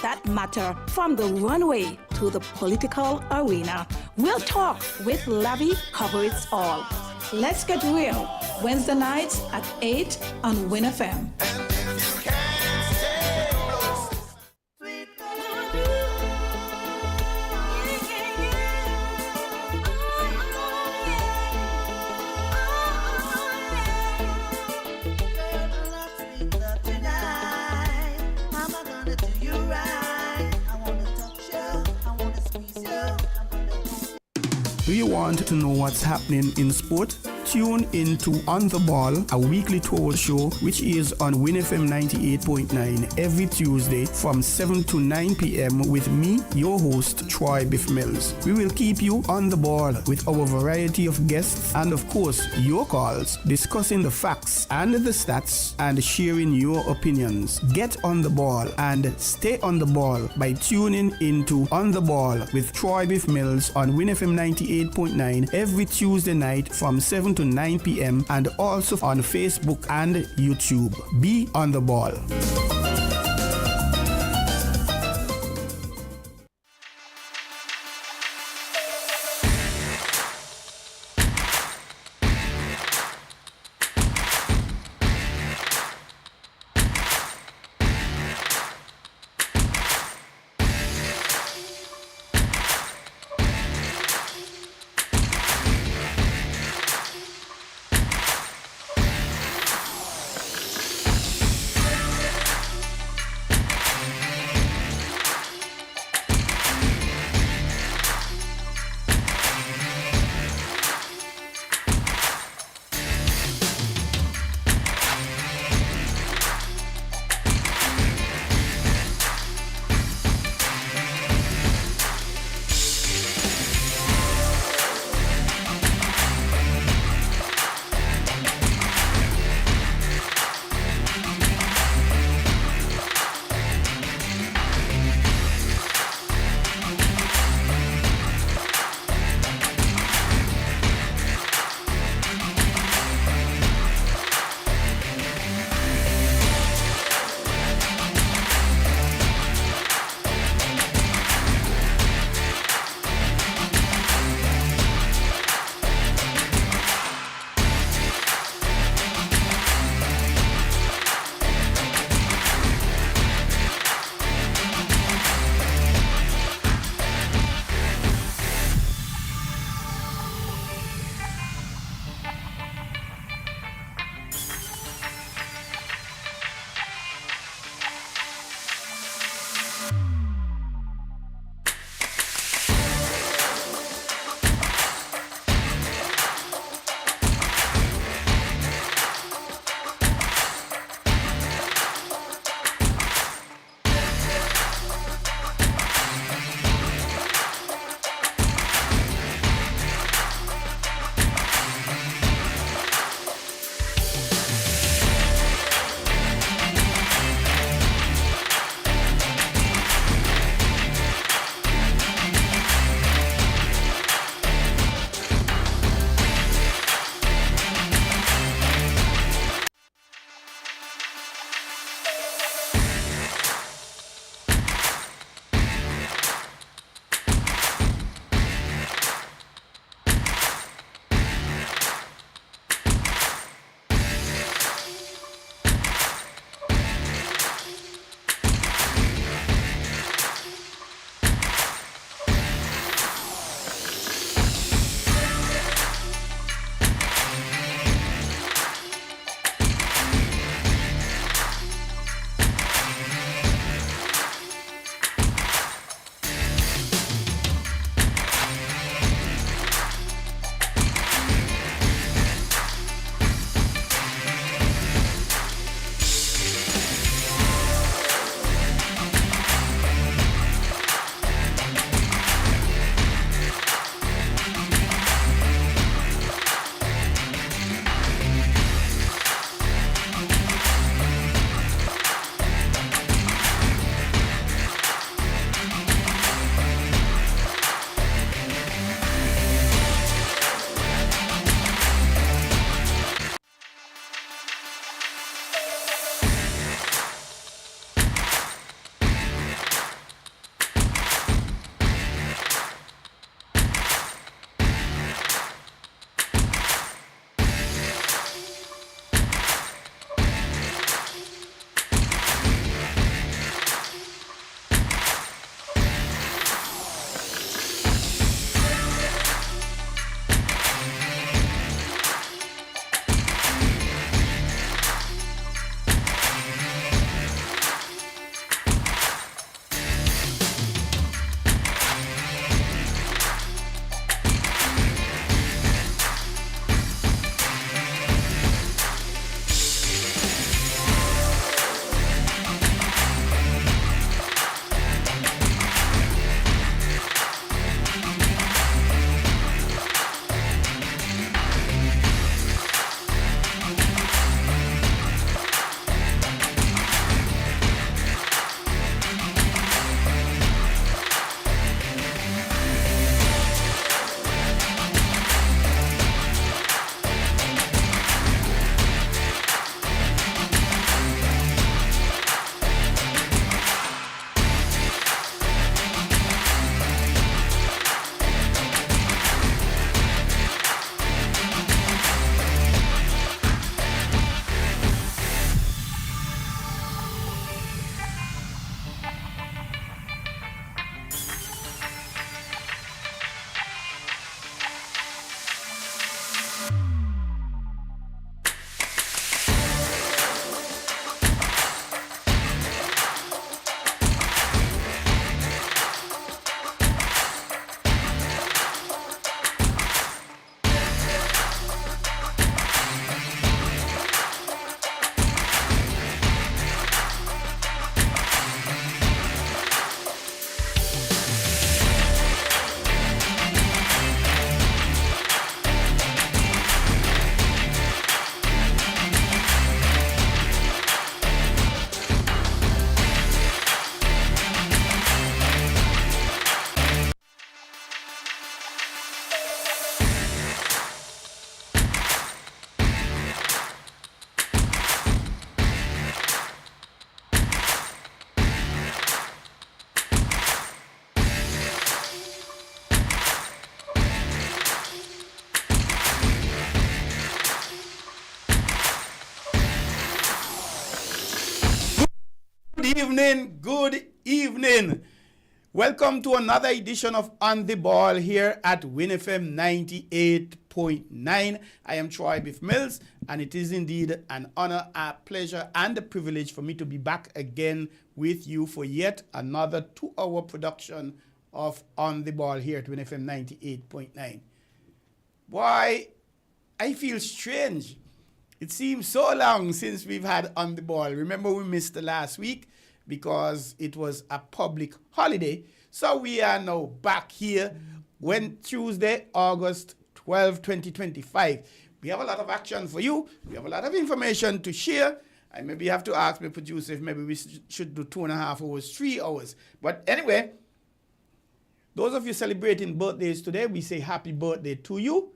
that matter from the runway to the political arena. We'll talk with Lavi Cover It All. Let's Get Real, Wednesday nights at 8 on WINN FM. Do you want to know what's happening in sport? Tune into On The Ball, a weekly tour show which is on WINN FM 98.9 every Tuesday from 7 to 9 p.m. with me, your host, Troy Bif Mills. We will keep you on the ball with our variety of guests and, of course, your calls, discussing the facts and the stats and sharing your opinions. Get on the ball and stay on the ball by tuning into On The Ball with Troy Bif Mills on WINN FM 98.9 every Tuesday night from 7 to 9 p.m. and also on Facebook and YouTube. Be on the ball. evening, good evening. Welcome to another edition of On the Ball here at WINN FM 98.9. I am Troy Bif Mills, and it is indeed an honor, a pleasure, and a privilege for me to be back again with you for yet another 2-hour production of On the Ball here at WINN FM 98.9. Boy, I feel strange. It seems so long since we've had On the Ball. Remember, we missed the last week because it was a public holiday. So we are now back here when Tuesday, August 12, 2025. We have a lot of action for you. We have a lot of information to share. I maybe have to ask my producer if maybe we should do 2.5 hours, 3 hours. But anyway, those of you celebrating birthdays today, we say happy birthday to you.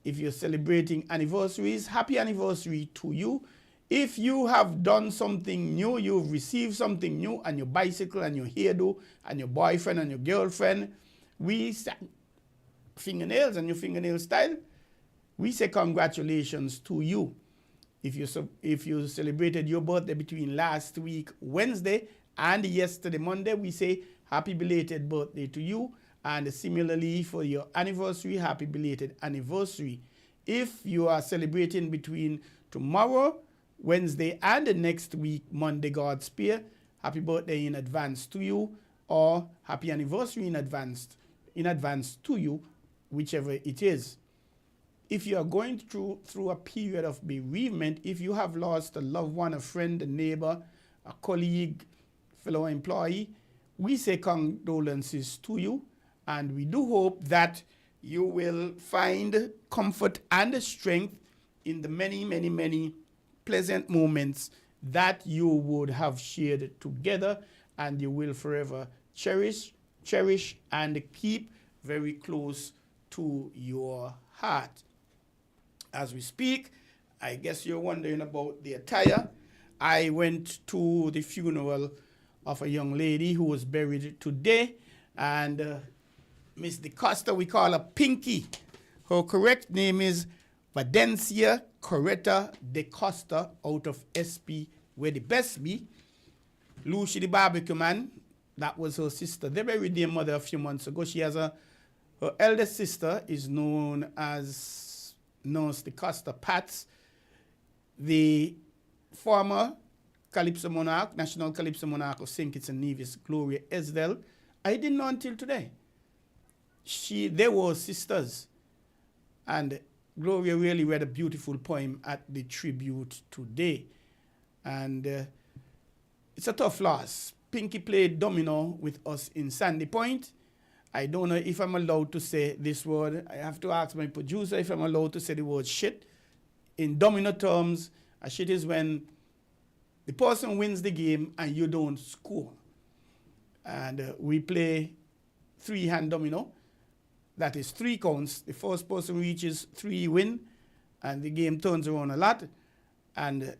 If you're celebrating anniversaries, happy anniversary to you. If you have done something new, you've received something new on your bicycle and your hairdo and your boyfriend and your girlfriend, we say fingernails and your fingernail style, we say congratulations to you. If you celebrated your birthday between last week Wednesday and yesterday Monday, we say happy belated birthday to you. And similarly, for your anniversary, happy belated anniversary. If you are celebrating between tomorrow, Wednesday, and the next week, Monday, God's Spear, happy birthday in advance to you, or happy anniversary in advance to you, whichever it is. If you are going through a period of bereavement, if you have lost a loved one, a friend, a neighbor, a colleague, fellow employee, we say condolences to you. And we do hope that you will find comfort and strength in the many, many, many pleasant moments that you would have shared together, and you will forever cherish, and keep very close to your heart. As we speak, I guess you're wondering about the attire. I went to the funeral of a young lady who was buried today, and Miss DeCosta, we call her Pinky. Her correct name is Vadencia Coretta DeCosta, out of SP, where the best be. Lucy the barbecue man, that was her sister. They buried their mother a few months ago. She has her eldest sister is known as Nurse DeCosta Pats. The former Calypso Monarch, National Calypso Monarch of St. Kitts and Nevis, Gloria Esdell, I didn't know until today. They were sisters, and Gloria really read a beautiful poem at the tribute today, and it's a tough loss. Pinky played domino with us in Sandy Point. I don't know if I'm allowed to say this word. I have to ask my producer if I'm allowed to say the word shit. In domino terms, a shit is when the person wins the game and you don't score. And we play 3-hand domino. That is 3 counts. The first person reaches 3 win, and the game turns around a lot. And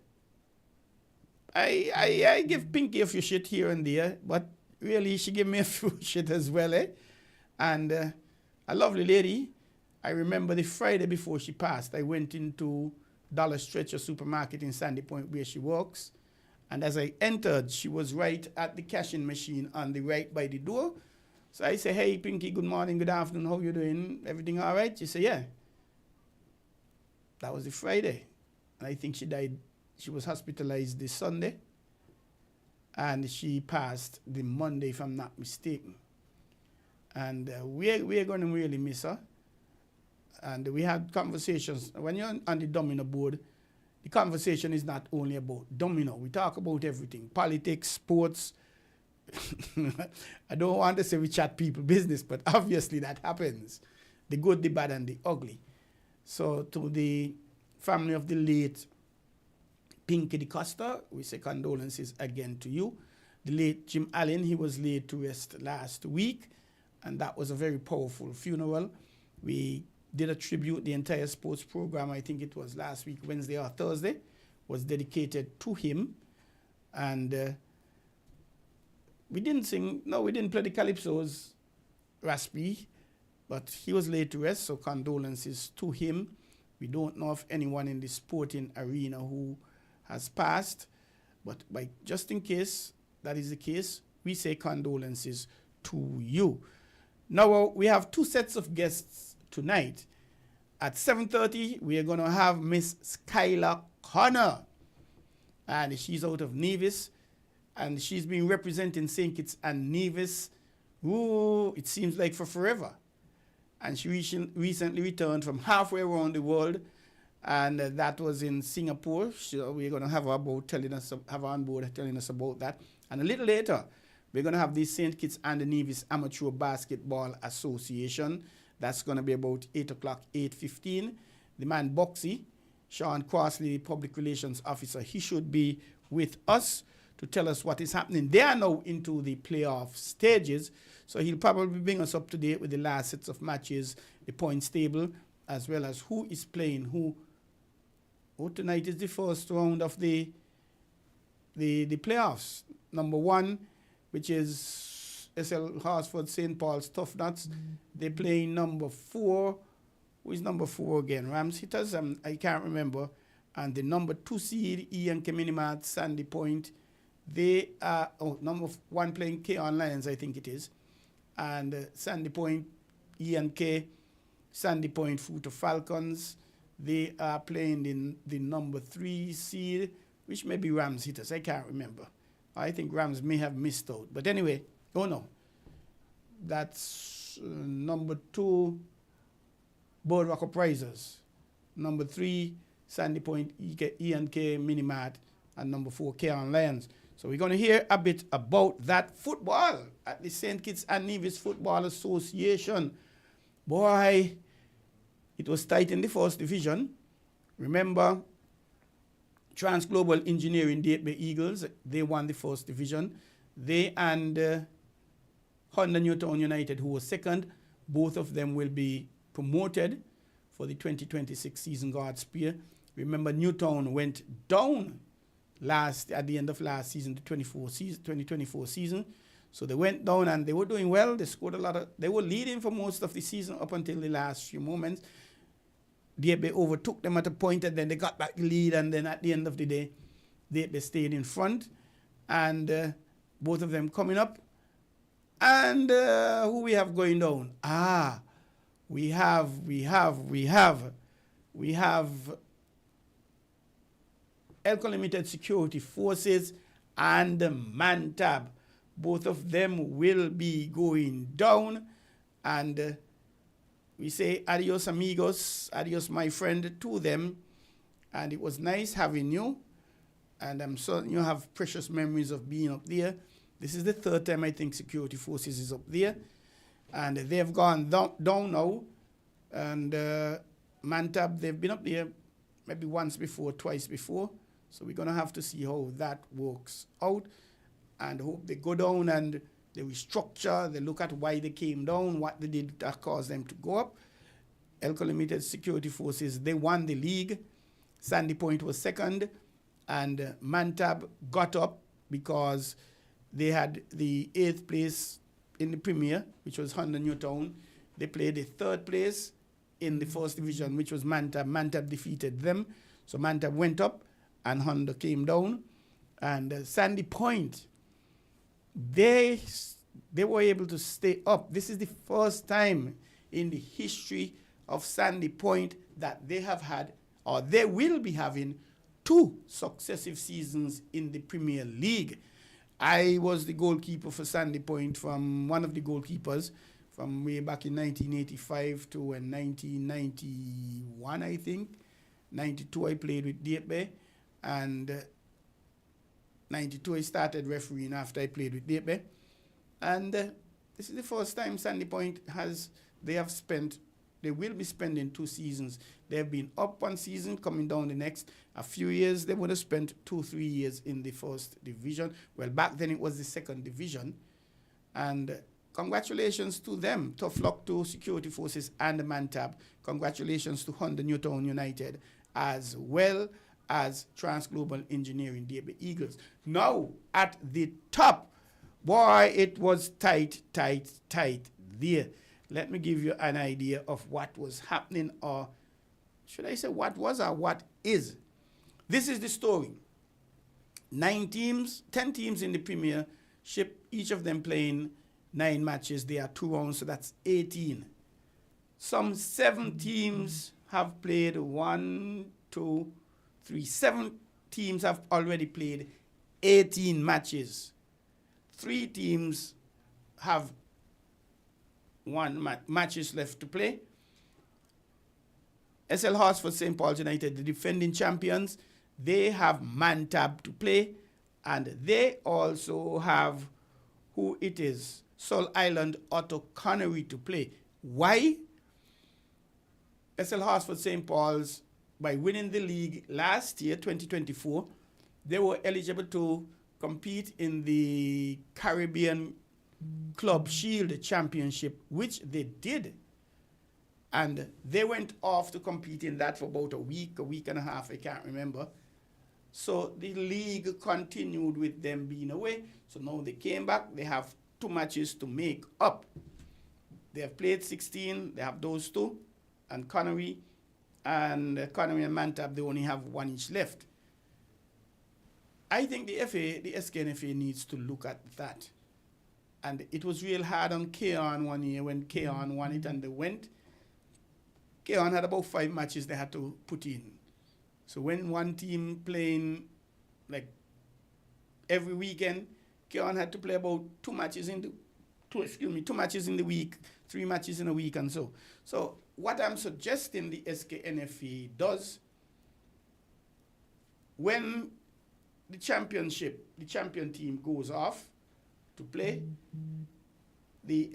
I give Pinky a few shit here and there, but really she gave me a few shit as well, eh? And a lovely lady. I remember the Friday before she passed, I went into Dollar Stretcher supermarket in Sandy Point where she works. And as I entered, she was right at the cashing machine on the right by the door. So I say, hey, Pinky, good morning, good afternoon, how you doing? Everything all right? She said, yeah. That was the Friday. And I think she died. She was hospitalized this Sunday. And she passed the Monday, if I'm not mistaken. And we're going to really miss her. And we had conversations. When you're on the domino board, the conversation is not only about domino. We talk about everything. Politics, sports. I don't want to say we chat people business, but obviously that happens. The good, the bad, and the ugly. So to the family of the late Pinky DeCosta, we say condolences again to you. The late Jim Allen, he was laid to rest last week, and that was a very powerful funeral. We did a tribute. The entire sports program, I think it was last week, Wednesday or Thursday, was dedicated to him. And we didn't play the Calypsos, Raspy, but he was laid to rest, so condolences to him. We don't know of anyone in the sporting arena who has passed, but just in case, that is the case, we say condolences to you. Now, we have two sets of guests tonight. At 7:30, we are going to have Miss Skylar Connor. And she's out of Nevis. And she's been representing St. Kitts and Nevis, it seems like for forever. And she recently returned from halfway around the world. And that was in Singapore. So we're going to have her on board telling us about that. And a little later, we're going to have the St. Kitts and the Nevis Amateur Basketball Association. That's going to be about 8 o'clock, 8:15. The man Boxy, Sean Crossley, Public Relations Officer, he should be with us to tell us what is happening. They are now into the playoff stages, so he'll probably bring us up to date with the last sets of matches, the points table, as well as who is playing who. Oh, tonight is the first round of the playoffs. Number 1, which is SL Horsford St. Paul's Tough Nuts. They're playing number 4. Who is number 4 again? Rams Hitters? I can't remember. And the number 2 seed, Ian Minimat, Sandy Point. They are, number 1 playing K-On Lions, I think it is. And Sandy Point, Ian K. Sandy Point, Fruta Falcons. They are playing the number 3 seed, which may be Rams Hitters. I can't remember. I think Rams may have missed out. But anyway, that's number 2, Boardwalk Uprisers. Number 3, Sandy Point, Ian K. Minimat. And number 4, K-On Lions. So we're going to hear a bit about that football at the St. Kitts and Nevis Football Association. Boy, it was tight in the first division. Remember, Trans-Global Engineering Bay Eagles, they won the first division. They and Honda Newtown United, who was second, both of them will be promoted for the 2026 season, Godspeed. Remember, Newtown went down at the end of last season, the 2024 season. So they went down and they were doing well. They scored they were leading for most of the season up until the last few moments. They overtook them at a point and then they got back the lead, and then at the end of the day, they stayed in front. And both of them coming up. And who we have going down? We have Elko Limited Security Forces and Mantab. Both of them will be going down. And we say adios amigos, adios my friend to them. And it was nice having you. And I'm certain you have precious memories of being up there. This is the 3rd time I think Security Forces is up there. And they've gone down now. And Mantab, they've been up there maybe once before, twice before. So we're going to have to see how that works out. And hope they go down and they restructure, they look at why they came down, what they did that caused them to go up. Elko Limited Security Forces, they won the league. Sandy Point was second. And Mantab got up because they had the 8th place in the Premier, which was Honda Newtown. They played the 3rd place in the 1st division, which was Mantab. Mantab defeated them. So Mantab went up and Honda came down. And Sandy Point, they were able to stay up. This is the first time in the history of Sandy Point that they have had, or they will be having, 2 successive seasons in the Premier League. I was the goalkeeper for Sandy Point, from one of the goalkeepers from way back in 1985 to 1991, I think. 92 I played with Date and 92 I started refereeing after I played with Date. And this is the first time Sandy Point they will be spending 2 seasons. They've been up 1 season, coming down the next. A few years, they would have spent 2-3 years in the 1st division. Well, back then it was the 2nd division. And congratulations to them. Tough luck to Security Forces and the Mantab. Congratulations to Honda Newtown United, as well as Trans-Global Engineering Bay Eagles. Now, at the top, boy, it was tight there. Let me give you an idea of what was happening, or should I say what was or what is. This is the story. 10 teams in the Premier each of them playing 9 matches. They are 2 rounds, so that's 18. Some 7 teams have played 1, 2, 3. 7 teams have already played 18 matches. 3 teams have 1 matches left to play. SL Horsford St. Paul's United, the defending champions, they have Mantab to play, and they also have who it is, Sol Island Otto Connery to play. Why? SL Horsford St. Paul's, by winning the league last year, 2024, they were eligible to compete in the Caribbean Club Shield Championship, which they did. And they went off to compete in that for about a week and a half, I can't remember. So the league continued with them being away. So now they came back. They have 2 matches to make up. They have played 16. They have those 2. And Connery and Mantab, they only have 1 each left. I think the SKNFA needs to look at that. And it was real hard on Keon one year when Keon won it and they went. Keon had about 5 matches they had to put in. So when one team playing like every weekend, Keon had to play about 2 matches in the 2 matches in the week, 3 matches in a week and so. So what I'm suggesting the SKNFA does, when the champion team goes off to play, the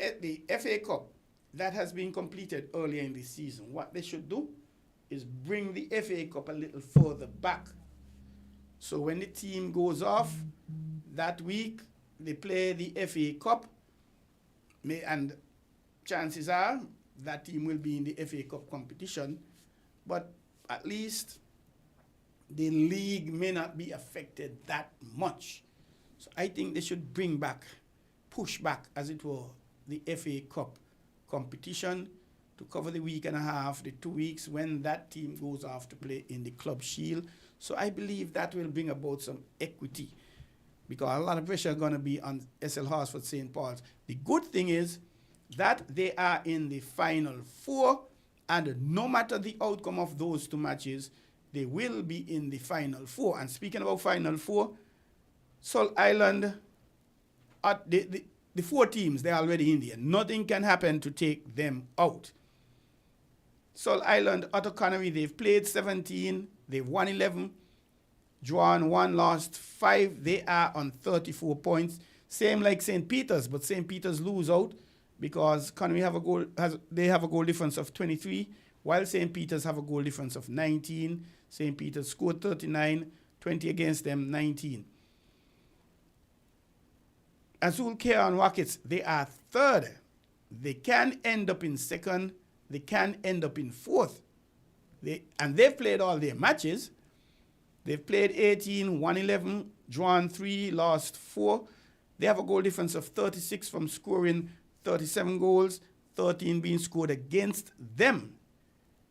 FA Cup that has been completed earlier in the season, what they should do is bring the FA Cup a little further back. So when the team goes off that week, they play the FA Cup, and chances are that team will be in the FA Cup competition, but at least the league may not be affected that much. So I think they should push back, as it were, the FA Cup competition to cover the week and a half, the 2 weeks when that team goes off to play in the Club Shield. So I believe that will bring about some equity, because a lot of pressure is going to be on SL Horsford St. Paul's. The good thing is that they are in the Final 4, and no matter the outcome of those 2 matches, they will be in the Final 4. And speaking about Final 4, Sol Island, the 4 teams, they're already in there. Nothing can happen to take them out. Sol Island, Otto Connery, they've played 17, they've won 11, drawn 1, lost 5. They are on 34 points. Same like St. Peter's, but St. Peter's lose out because Connery have a goal difference of 23, while St. Peter's have a goal difference of 19. St. Peter's scored 39, 20 against them, 19. Azul Care and Rockets, they are 3rd. They can end up in 2nd. They can end up in 4th. They've played all their matches. They've played 18, won 11, drawn 3, lost 4. They have a goal difference of 36 from scoring 37 goals, 13 being scored against them.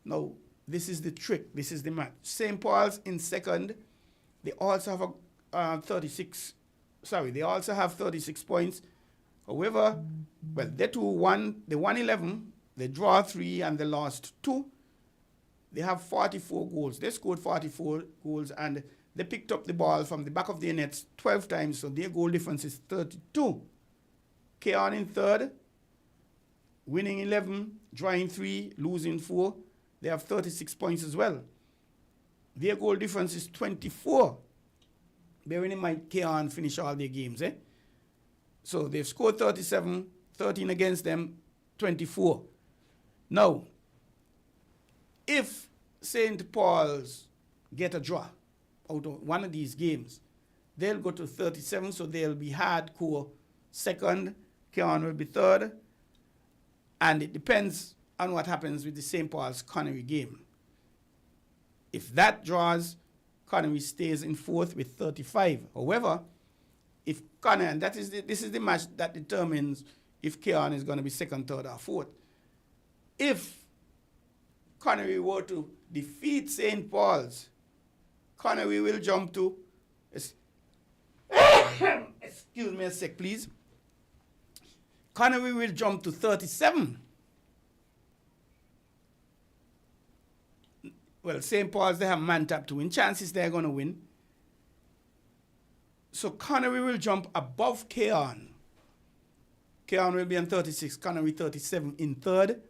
Now, this is the trick. This is the match. St. Paul's in 2nd. They also have 36 points. However, they won 11, they draw 3, and they lost 2. They have 44 goals. They scored 44 goals, and they picked up the ball from the back of their nets 12 times, so their goal difference is 32. Keon in 3rd, winning 11, drawing 3, losing 4. They have 36 points as well. Their goal difference is 24. Bearing in mind, Keon finish all their games. So they've scored 37, 13 against them, 24. Now, if St. Paul's get a draw out of one of these games, they'll go to 37, so they'll be hardcore 2nd. Keon will be 3rd. And it depends on what happens with the St. Paul's Connery game. If that draws, Connery stays in 4th with 35. However, if Connery, and this is the match that determines if Keon is going to be 2nd, 3rd, or 4th. If Connery were to defeat St. Paul's, Connery will jump to Excuse me a sec, please. Connery will jump to 37. Well, St. Paul's, they have man tap to win. Chances they're going to win. So Connery will jump above Keon. Keon will be on 36, Connery 37 in third.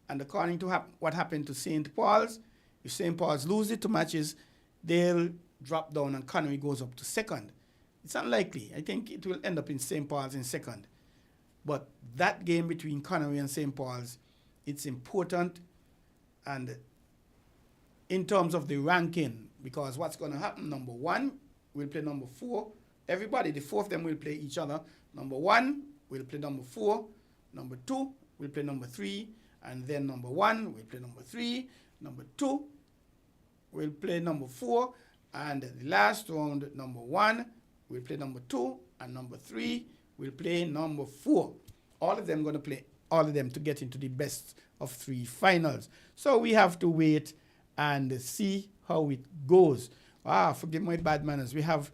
And according to what happened to St. Paul's, if St. Paul's lose it to matches, they'll drop down and Connery goes up to second. It's unlikely. I think it will end up in St. Paul's in second. But that game between Connery and St. Paul's, it's important. And in terms of the ranking, because what's going to happen, number 1 will play number 4. Everybody, the 4 of them will play each other. Number 1 will play number 4. Number 2 will play number 3. And then number 1 will play number 3. Number 2 will play number 4. And the last round, number 1 will play number 2. And number 3 will play number 4. All of them going to play all of them to get into the best of 3 finals. So we have to wait and see how it goes. Forgive my bad manners. We have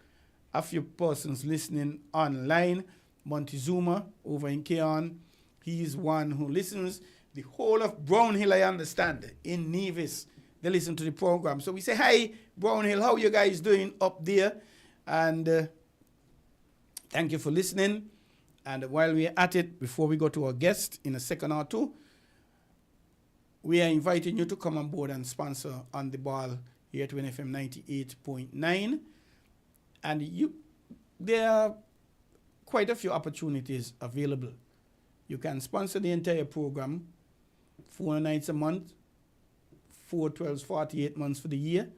a few persons listening online. Montezuma over in Keon. He's one who listens. The whole of Brown Hill, I understand, in Nevis, they listen to the program. So we say, hi, Brown Hill, how you guys doing up there? And thank you for listening. And while we're at it, before we go to our guest in a second or two, we are inviting you to come on board and sponsor On The Ball here at WINN FM 98.9. And there are quite a few opportunities available. You can sponsor the entire program, 4 nights a month, 4 12s, 48 months for the year.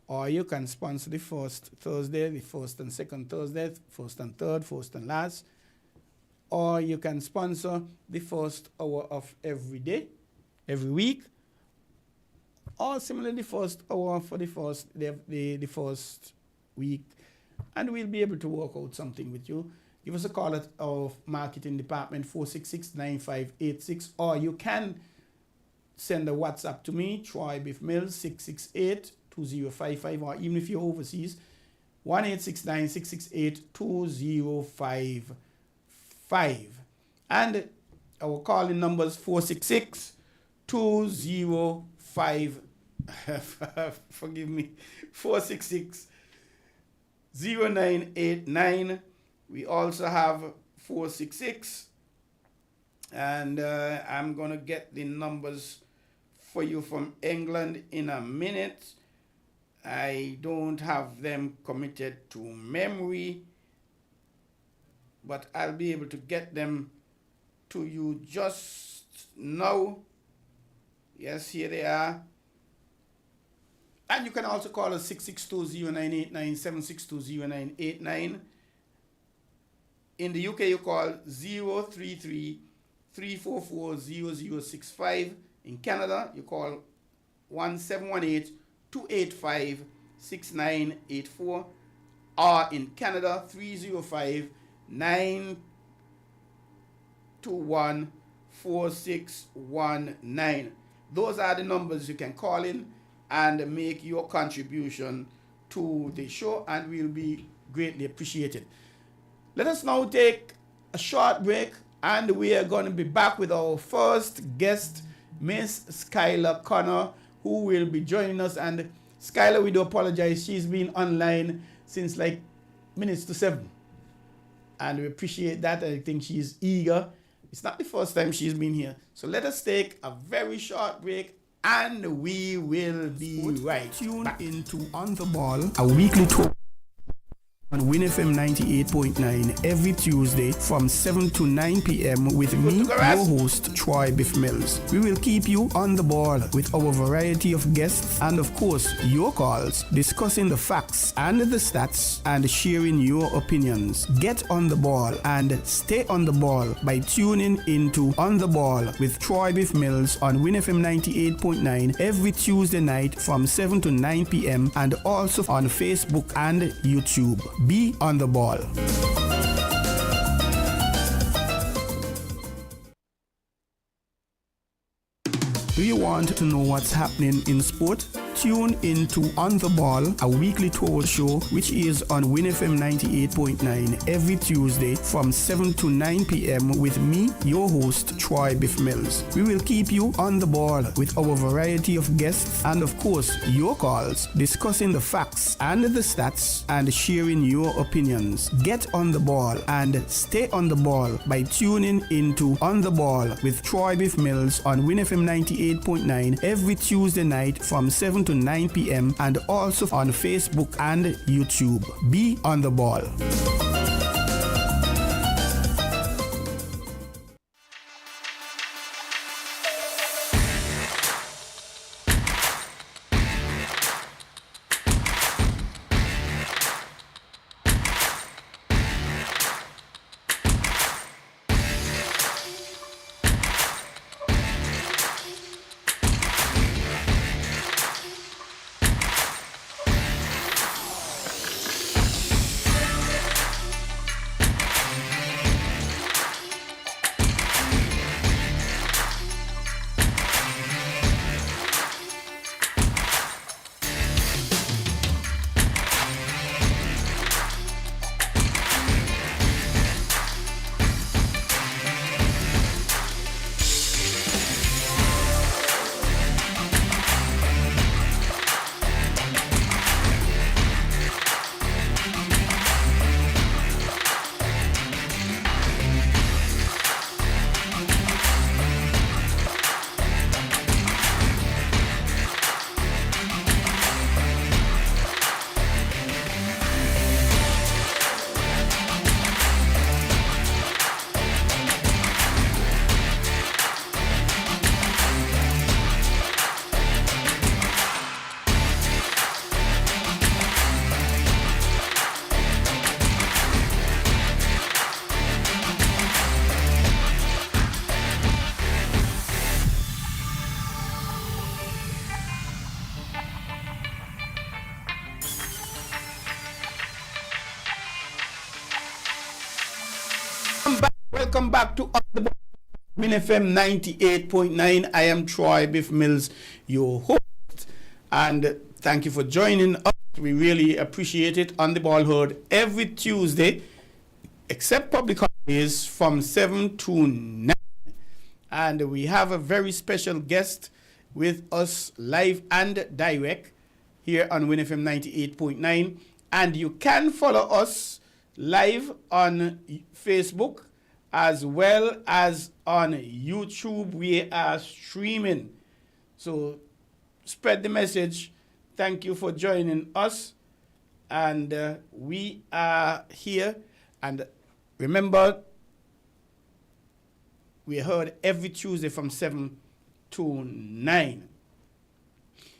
Or you can sponsor the first Thursday, the first and second Thursday, first and third, first and last. Or you can sponsor the first hour of every day, every week. Or similarly, the first hour for the first week. And we'll be able to work out something with you. Give us a call at our marketing department, 466-9586. Or you can send a WhatsApp to me, Troy Bif Mills, 668-2055. Or even if you're overseas, 1-869-668-2055. And our calling numbers 466-205. Forgive me, 466-0989. We also have 466. And I'm going to get the numbers for you from England in a minute. I don't have them committed to memory, but I'll be able to get them to you just now. Yes, here they are. And you can also call us 662-0989, 762-0989. In the UK, you call 033-344-0065. In Canada, you call 1-718-285-6984. Or in Canada, 305-921-4619. Those are the numbers you can call in and make your contribution to the show, and will be greatly appreciated. Let us now take a short break, and we are going to be back with our first guest, Miss Skylar Connor, who will be joining us. And Skylar, we do apologize. She's been online since like minutes to 7. And we appreciate that. I think she's eager. It's not the first time she's been here. So let us take a very short break, and we will be right Tune back into On The Ball, a weekly talk on WINN FM 98.9 every Tuesday from 7 to 9 p.m. with me, your host, Troy Bif Mills. We will keep you on the ball with our variety of guests and, of course, your calls, discussing the facts and the stats and sharing your opinions. Get on the ball and stay on the ball by tuning into On The Ball with Troy Bif Mills on WINN FM 98.9 every Tuesday night from 7 to 9 p.m. and also on Facebook and YouTube. Be on the ball. Do you want to know what's happening in sport? Tune in to On the Ball, a weekly talk show which is on WINN FM 98.9 every Tuesday from 7 to 9 p.m. with me, your host, Troy Bif Mills. We will keep you on the ball with our variety of guests and, of course, your calls, discussing the facts and the stats and sharing your opinions. Get on the ball and stay on the ball by tuning into On the Ball with Troy Bif Mills on WINN FM 98.9 every Tuesday night from 7 to 9 p.m. and also on Facebook and YouTube. Be on the ball. Welcome back to WINN FM 98.9. I am Troy Bif Mills, your host, and thank you for joining us. We really appreciate it. On the Ball heard every Tuesday, except public holidays, from 7 to 9. And we have a very special guest with us live and direct here on WINN FM 98.9. And you can follow us live on Facebook as well as on YouTube. We are streaming. So spread the message. Thank you for joining us. And we are here. And remember, we are heard every Tuesday from 7 to 9.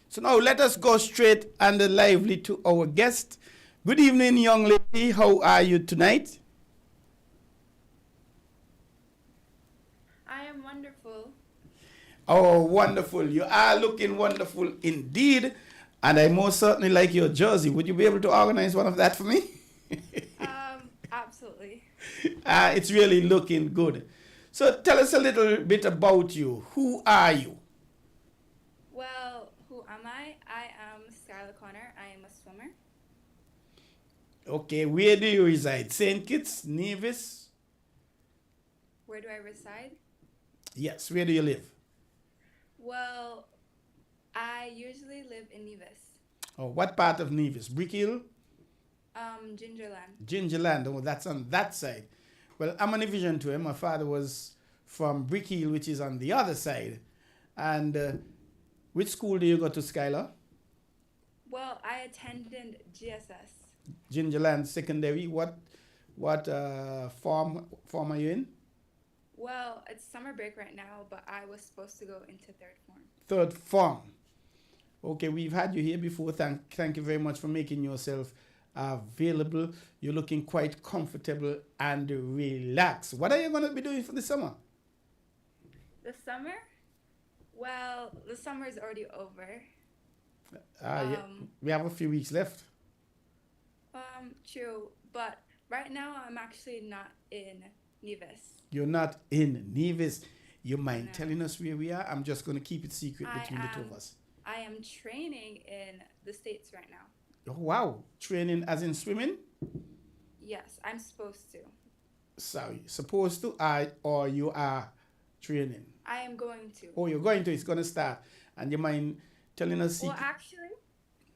So now let us go straight and lively to our guest. Good evening, young lady. How are you tonight? I am wonderful. Oh, wonderful. You are looking wonderful indeed. And I most certainly like your jersey. Would you be able to organize one of that for me? Absolutely. It's really looking good. So tell us a little bit about you. Who are you? Well, who am I? I am Skylar Connor. I am a swimmer. Okay, where do you reside? St. Kitts, Nevis? Where do I reside? Yes, where do you live? Well, I usually live in Nevis. Oh, what part of Nevis? Brick Hill? Gingerland. Gingerland, oh, that's on that side. Well, I'm a Nevisian too. My father was from Brick Hill, which is on the other side. And which school do you go to, Skylar? Well, I attended GSS. Gingerland Secondary. What form are you in? Well, it's summer break right now, but I was supposed to go into third form. Third form. Okay, we've had you here before. Thank you very much for making yourself available. You're looking quite comfortable and relaxed. What are you going to be doing for the summer? The summer? Well, the summer is already over. Yeah. We have a few weeks left. True, but right now I'm actually not in Nevis. You're not in Nevis. You mind telling us where we are? I'm just going to keep it secret between the two of us. I am training in the States right now. Oh, wow. Training as in swimming? Yes, I'm supposed to. Sorry, supposed to, or you are training? I am going to. Oh, you're going to. It's going to start. And you mind telling us? Well,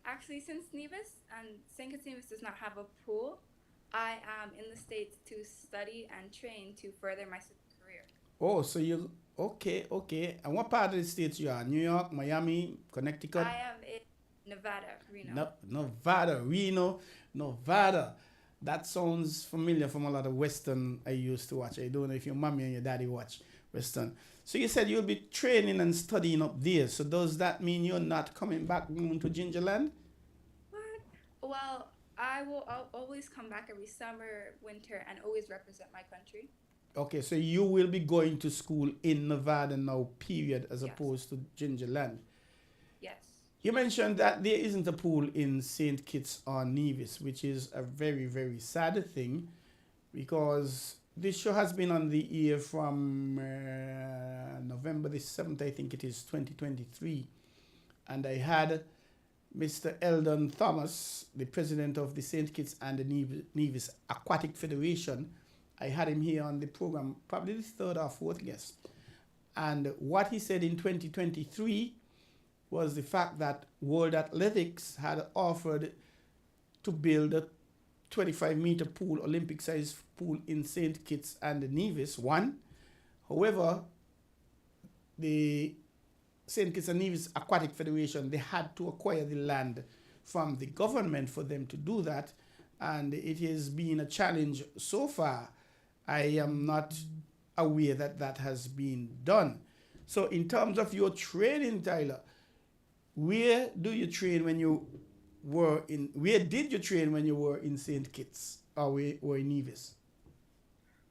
actually, since Nevis and St. Kitts Nevis does not have a pool, I am in the States to study and train to further my career. Oh, so you, okay. And what part of the States you are? New York, Miami, Connecticut? I am in Nevada, Reno. Nevada, Reno, Nevada. That sounds familiar from a lot of Western I used to watch. I don't know if your mommy and your daddy watch Western. So you said you'll be training and studying up there. So does that mean you're not coming back to Gingerland? What? Well, I'll always come back every summer, winter, and always represent my country. Okay, so you will be going to school in Nevada now, period, as opposed to Gingerland. Yes. You mentioned that there isn't a pool in St. Kitts or Nevis, which is a very, very sad thing, because this show has been on the air from November the 7th, I think it is, 2023. And I had Mr. Eldon Thomas, the president of the St. Kitts and the Nevis Aquatic Federation. I had him here on the program, probably the third or fourth guest. And what he said in 2023 was the fact that World Athletics had offered to build a 25-meter pool, Olympic-sized pool in St. Kitts and Nevis, one. However, the St. Kitts and Nevis Aquatic Federation, they had to acquire the land from the government for them to do that, and it has been a challenge so far. I am not aware that that has been done. So in terms of your training, Tyler, where do you train when you were in, where did you train when you were in St. Kitts or in Nevis?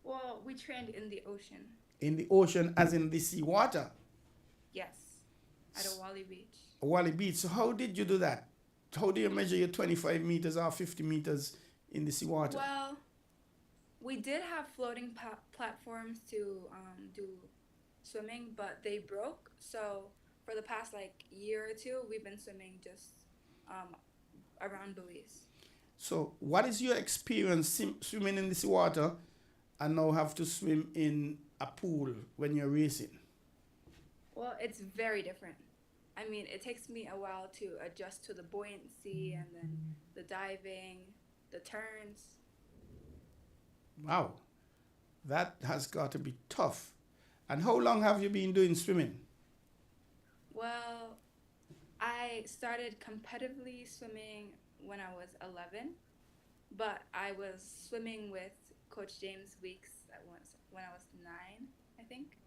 Well, we trained in the ocean. In the ocean, as in the seawater? Yes, at Wally Beach. Wally Beach. So how did you do that? How do you measure your 25 meters or 50 meters in the seawater? Well, we did have floating platforms to do swimming, but they broke. So for the past year or two, we've been swimming just around buoys. So what is your experience swimming in the seawater and now have to swim in a pool when you're racing? Well, it's very different. I mean, it takes me a while to adjust to the buoyancy and then the diving, the turns. Wow, that has got to be tough. And how long have you been doing swimming? Well, I started competitively swimming when I was 11, but I was swimming with Coach James Weeks when I was 9, I think.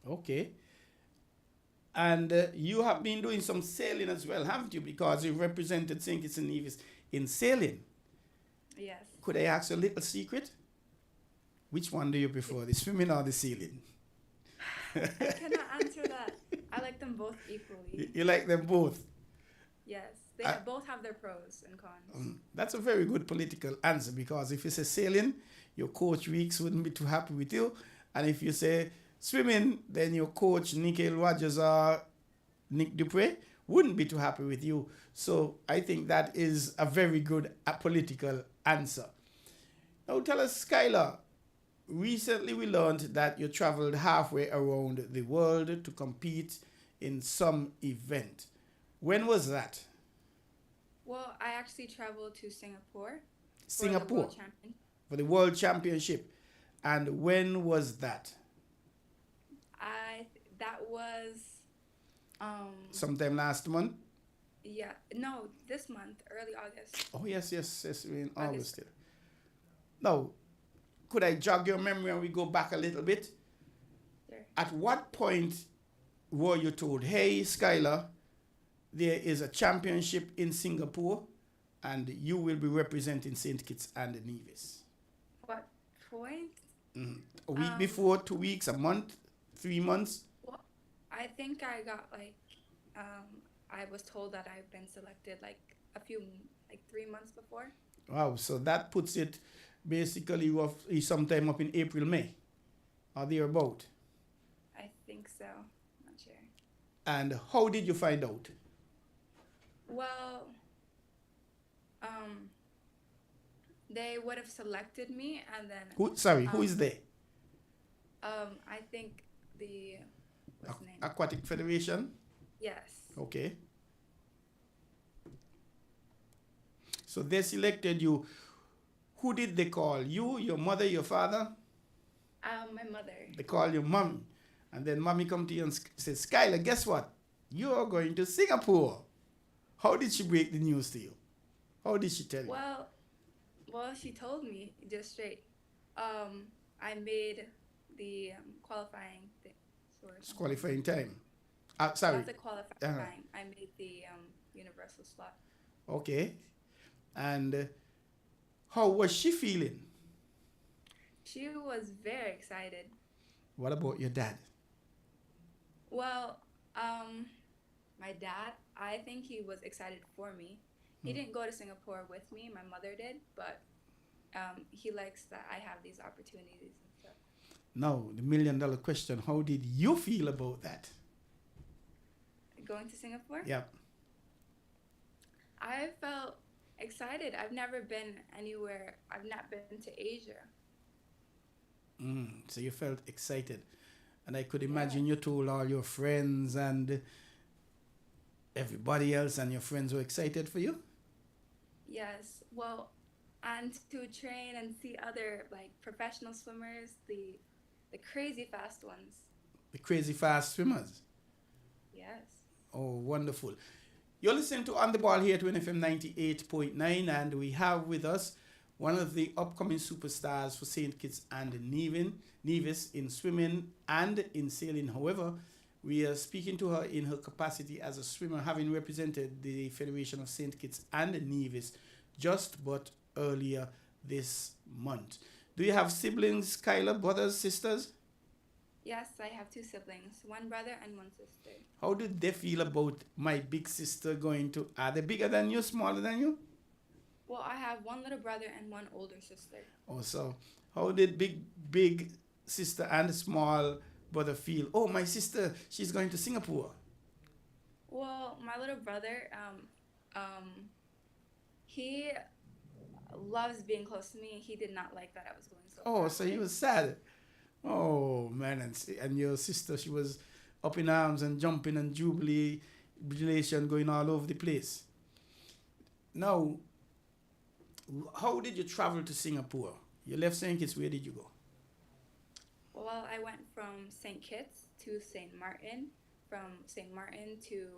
Okay. And you have been doing some sailing as well, haven't you? Because you represented St. Kitts and Nevis in sailing. Yes. Could I ask a little secret? Which one do you prefer, the swimming or the sailing? I cannot answer that. I like them both equally. You like them both? Yes. They both have their pros and cons. That's a very good political answer, because if you say sailing, your coach Weeks wouldn't be too happy with you. And if you say swimming, then your coach Nickel Rogers or Nick Dupre wouldn't be too happy with you. So I think that is a very good political answer. Now tell us, Skylar, recently we learned that you traveled halfway around the world to compete in some event. When was that? Well, I actually traveled to Singapore. Singapore? For the World Championship. And when was that? That was... sometime last month? Yeah. No, this month, early August. Oh, yes, we're in August still. Now, could I jog your memory and we go back a little bit? Sure. At what point were you told, hey, Skylar, there is a championship in Singapore and you will be representing St. Kitts and Nevis? What point? Mm-hmm. A week before, 2 weeks, a month, 3 months? Well, I think I got I was told that I've been selected 3 months before. Wow, so that puts it basically roughly sometime up in April, May, or thereabout. I think so. Not sure. And how did you find out? Well, um, they would have selected me, and then Who is they? I think the what's the name? Aquatic Federation? Yes. Okay. So they selected you. Who did they call? You, your mother, your father? My mother. They call you mommy. And then mommy come to you and says, Skylar, guess what? You're going to Singapore. How did she break the news to you? How did she tell you? Well, she told me just straight. I made the qualifying thing. It's qualifying time. Sorry. Not the qualifying. I made the universal slot. Okay. And how was she feeling? She was very excited. What about your dad? Well, my dad, I think he was excited for me. He didn't go to Singapore with me. My mother did, but he likes that I have these opportunities and stuff. Now, the $1 million question, how did you feel about that? Going to Singapore? Yep. I felt excited. I've never been anywhere. I've not been to Asia. So you felt excited. And I could imagine you told all your friends and everybody else, and your friends were excited for you? Yes. Well, and to train and see other like professional swimmers, the crazy fast ones. The crazy fast swimmers? Yes. Oh, wonderful. You're listening to On the Ball here at WINN FM 98.9, and we have with us one of the upcoming superstars for St. Kitts and Nevis in swimming and in sailing. However, we are speaking to her in her capacity as a swimmer, having represented the Federation of St. Kitts and Nevis just but earlier this month. Do you have siblings, Kyla, brothers, sisters? Yes, I have 2 siblings, 1 brother and 1 sister. How did they feel about my big sister going to... Are they bigger than you, smaller than you? Well, I have 1 little brother and 1 older sister. Oh, so how did big sister and small brother feel? Oh, my sister, she's going to Singapore. Well, my little brother, he loves being close to me. He did not like that I was going so far. Oh, so he was sad. Oh, man. And your sister, she was up in arms and jumping and jubilation going all over the place. Now, how did you travel to Singapore? You left St. Kitts. Where did you go? Well, I went from St. Kitts to St. Martin, from St. Martin to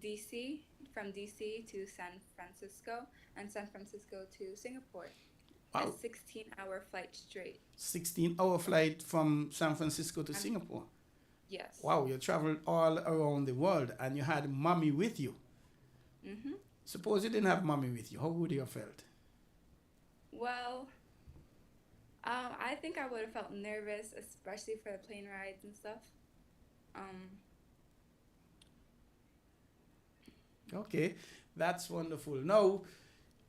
DC, from DC to San Francisco, and San Francisco to Singapore. Wow. A 16-hour flight straight. 16-hour flight from San Francisco to Singapore. Yes. Wow, you traveled all around the world and you had mommy with you. Mm-hmm. Suppose you didn't have mommy with you. How would you have felt? Well, I think I would have felt nervous, especially for the plane rides and stuff. Okay, that's wonderful. Now,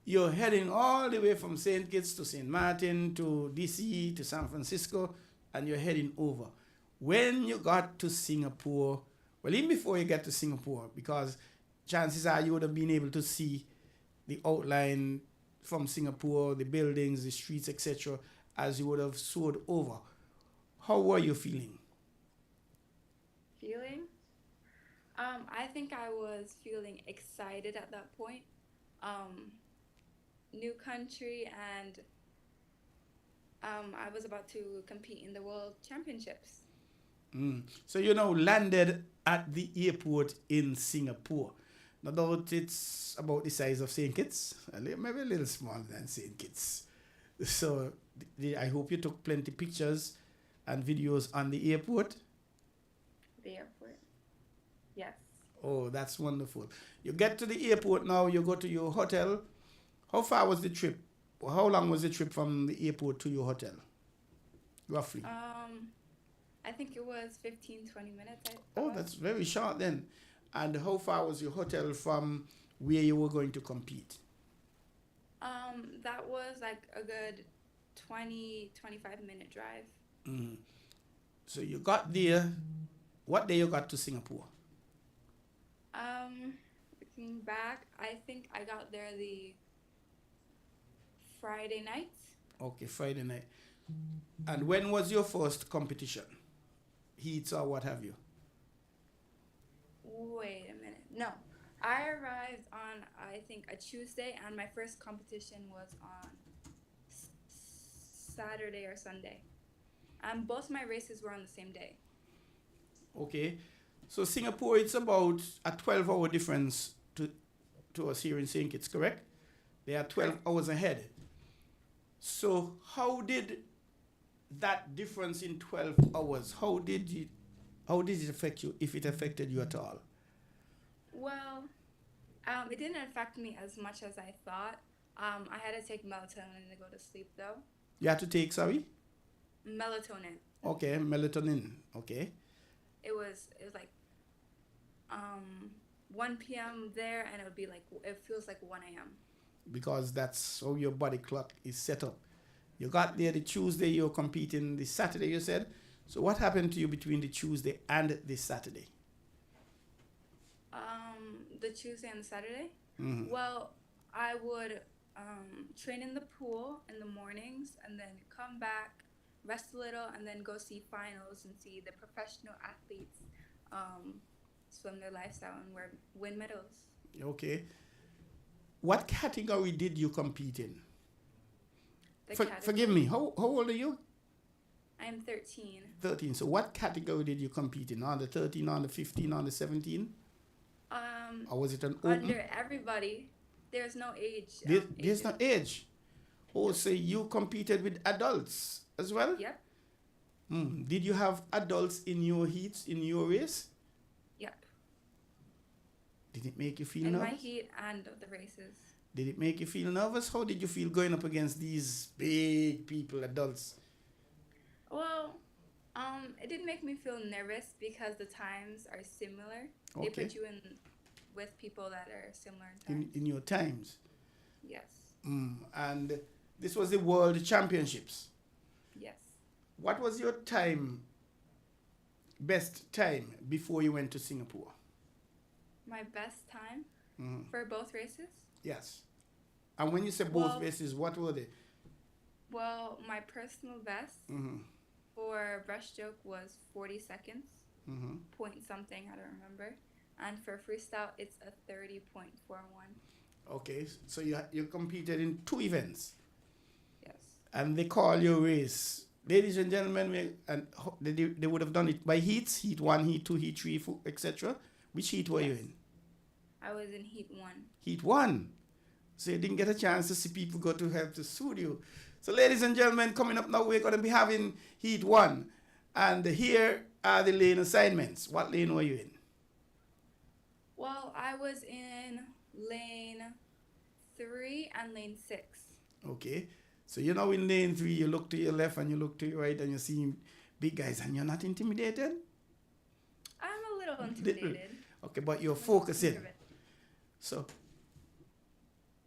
you're heading all the way from St. Kitts to St. Martin to DC to San Francisco, and you're heading over. When you got to Singapore, well, even before you get to Singapore, because chances are you would have been able to see the outline from Singapore, the buildings, the streets, etc., as you would have soared over. How were you feeling? Feeling? I think I was feeling excited at that point. New country, and I was about to compete in the World Championships. So you now landed at the airport in Singapore. No doubt it's about the size of St. Kitts, maybe a little smaller than St. Kitts. So I hope you took plenty pictures and videos on the airport. The airport? Yes. Oh, that's wonderful. You get to the airport now, you go to your hotel. How far was the trip? How long was the trip from the airport to your hotel? Roughly. I think it was 15, 20 minutes. Oh, that's very short then. And how far was your hotel from where you were going to compete? That was like a good 20, 25-minute drive. So you got there. What day you got to Singapore? We can looking back, I think I got there the Friday night. Okay, Friday night. And when was your first competition? Heats or what have you? Wait a minute. No. I arrived on, I think, a Tuesday, and my first competition was on Saturday or Sunday. Both my races were on the same day. Okay. So Singapore, it's about a 12-hour difference to us here in St. Kitts, correct? They are 12 hours ahead. So how did that difference in 12 hours, how did it affect you, if it affected you at all? Well, it didn't affect me as much as I thought. I had to take melatonin to go to sleep, though. You had to take, sorry? Melatonin. Okay, melatonin. Okay. It was like 1 p.m. there, and it feels like 1 a.m. Because that's how your body clock is set up. You got there the Tuesday, you're competing the Saturday, you said. So what happened to you between the Tuesday and the Saturday? The Tuesday and the Saturday? Mm-hmm. Well, I would train in the pool in the mornings and then come back, rest a little, and then go see finals and see the professional athletes swim their lifestyle and win medals. Okay. What category did you compete in? Forgive me, how old are you? I'm 13. 13. So what category did you compete in? On the 13, on the 15, on the 17? Or was it an open? Under everybody. There's no age. There's no age. Oh, so you competed with adults as well? Yep. Did you have adults in your heats, in your race? Yep. Did it make you feel in nervous? In my heat and the races. Did it make you feel nervous? How did you feel going up against these big people, adults? Well, it didn't make me feel nervous because the times are similar. Okay. They put you in with people that are similar in times. In your times? Yes. And this was the World Championships? Yes. What was your best time before you went to Singapore? My best time for both races? Yes. And when you say both races, what were they? Well, my personal best for breaststroke was 40 seconds, point something, I don't remember. And for freestyle, it's a 30.41. Okay, so you competed in 2 events. Yes. And they call your race. Ladies and gentlemen, they would have done it by heats, heat 1, heat 2, heat 3, etc. Which heat were you in? I was in heat 1. Heat 1. So you didn't get a chance to see people go to help the studio. So ladies and gentlemen, coming up now, we're going to be having heat 1. And here are the lane assignments. What lane were you in? Well, I was in lane 3 and lane 6. Okay. So you know in lane 3, you look to your left and you look to your right and you see big guys and you're not intimidated? I'm a little intimidated. Okay, but you're focusing. So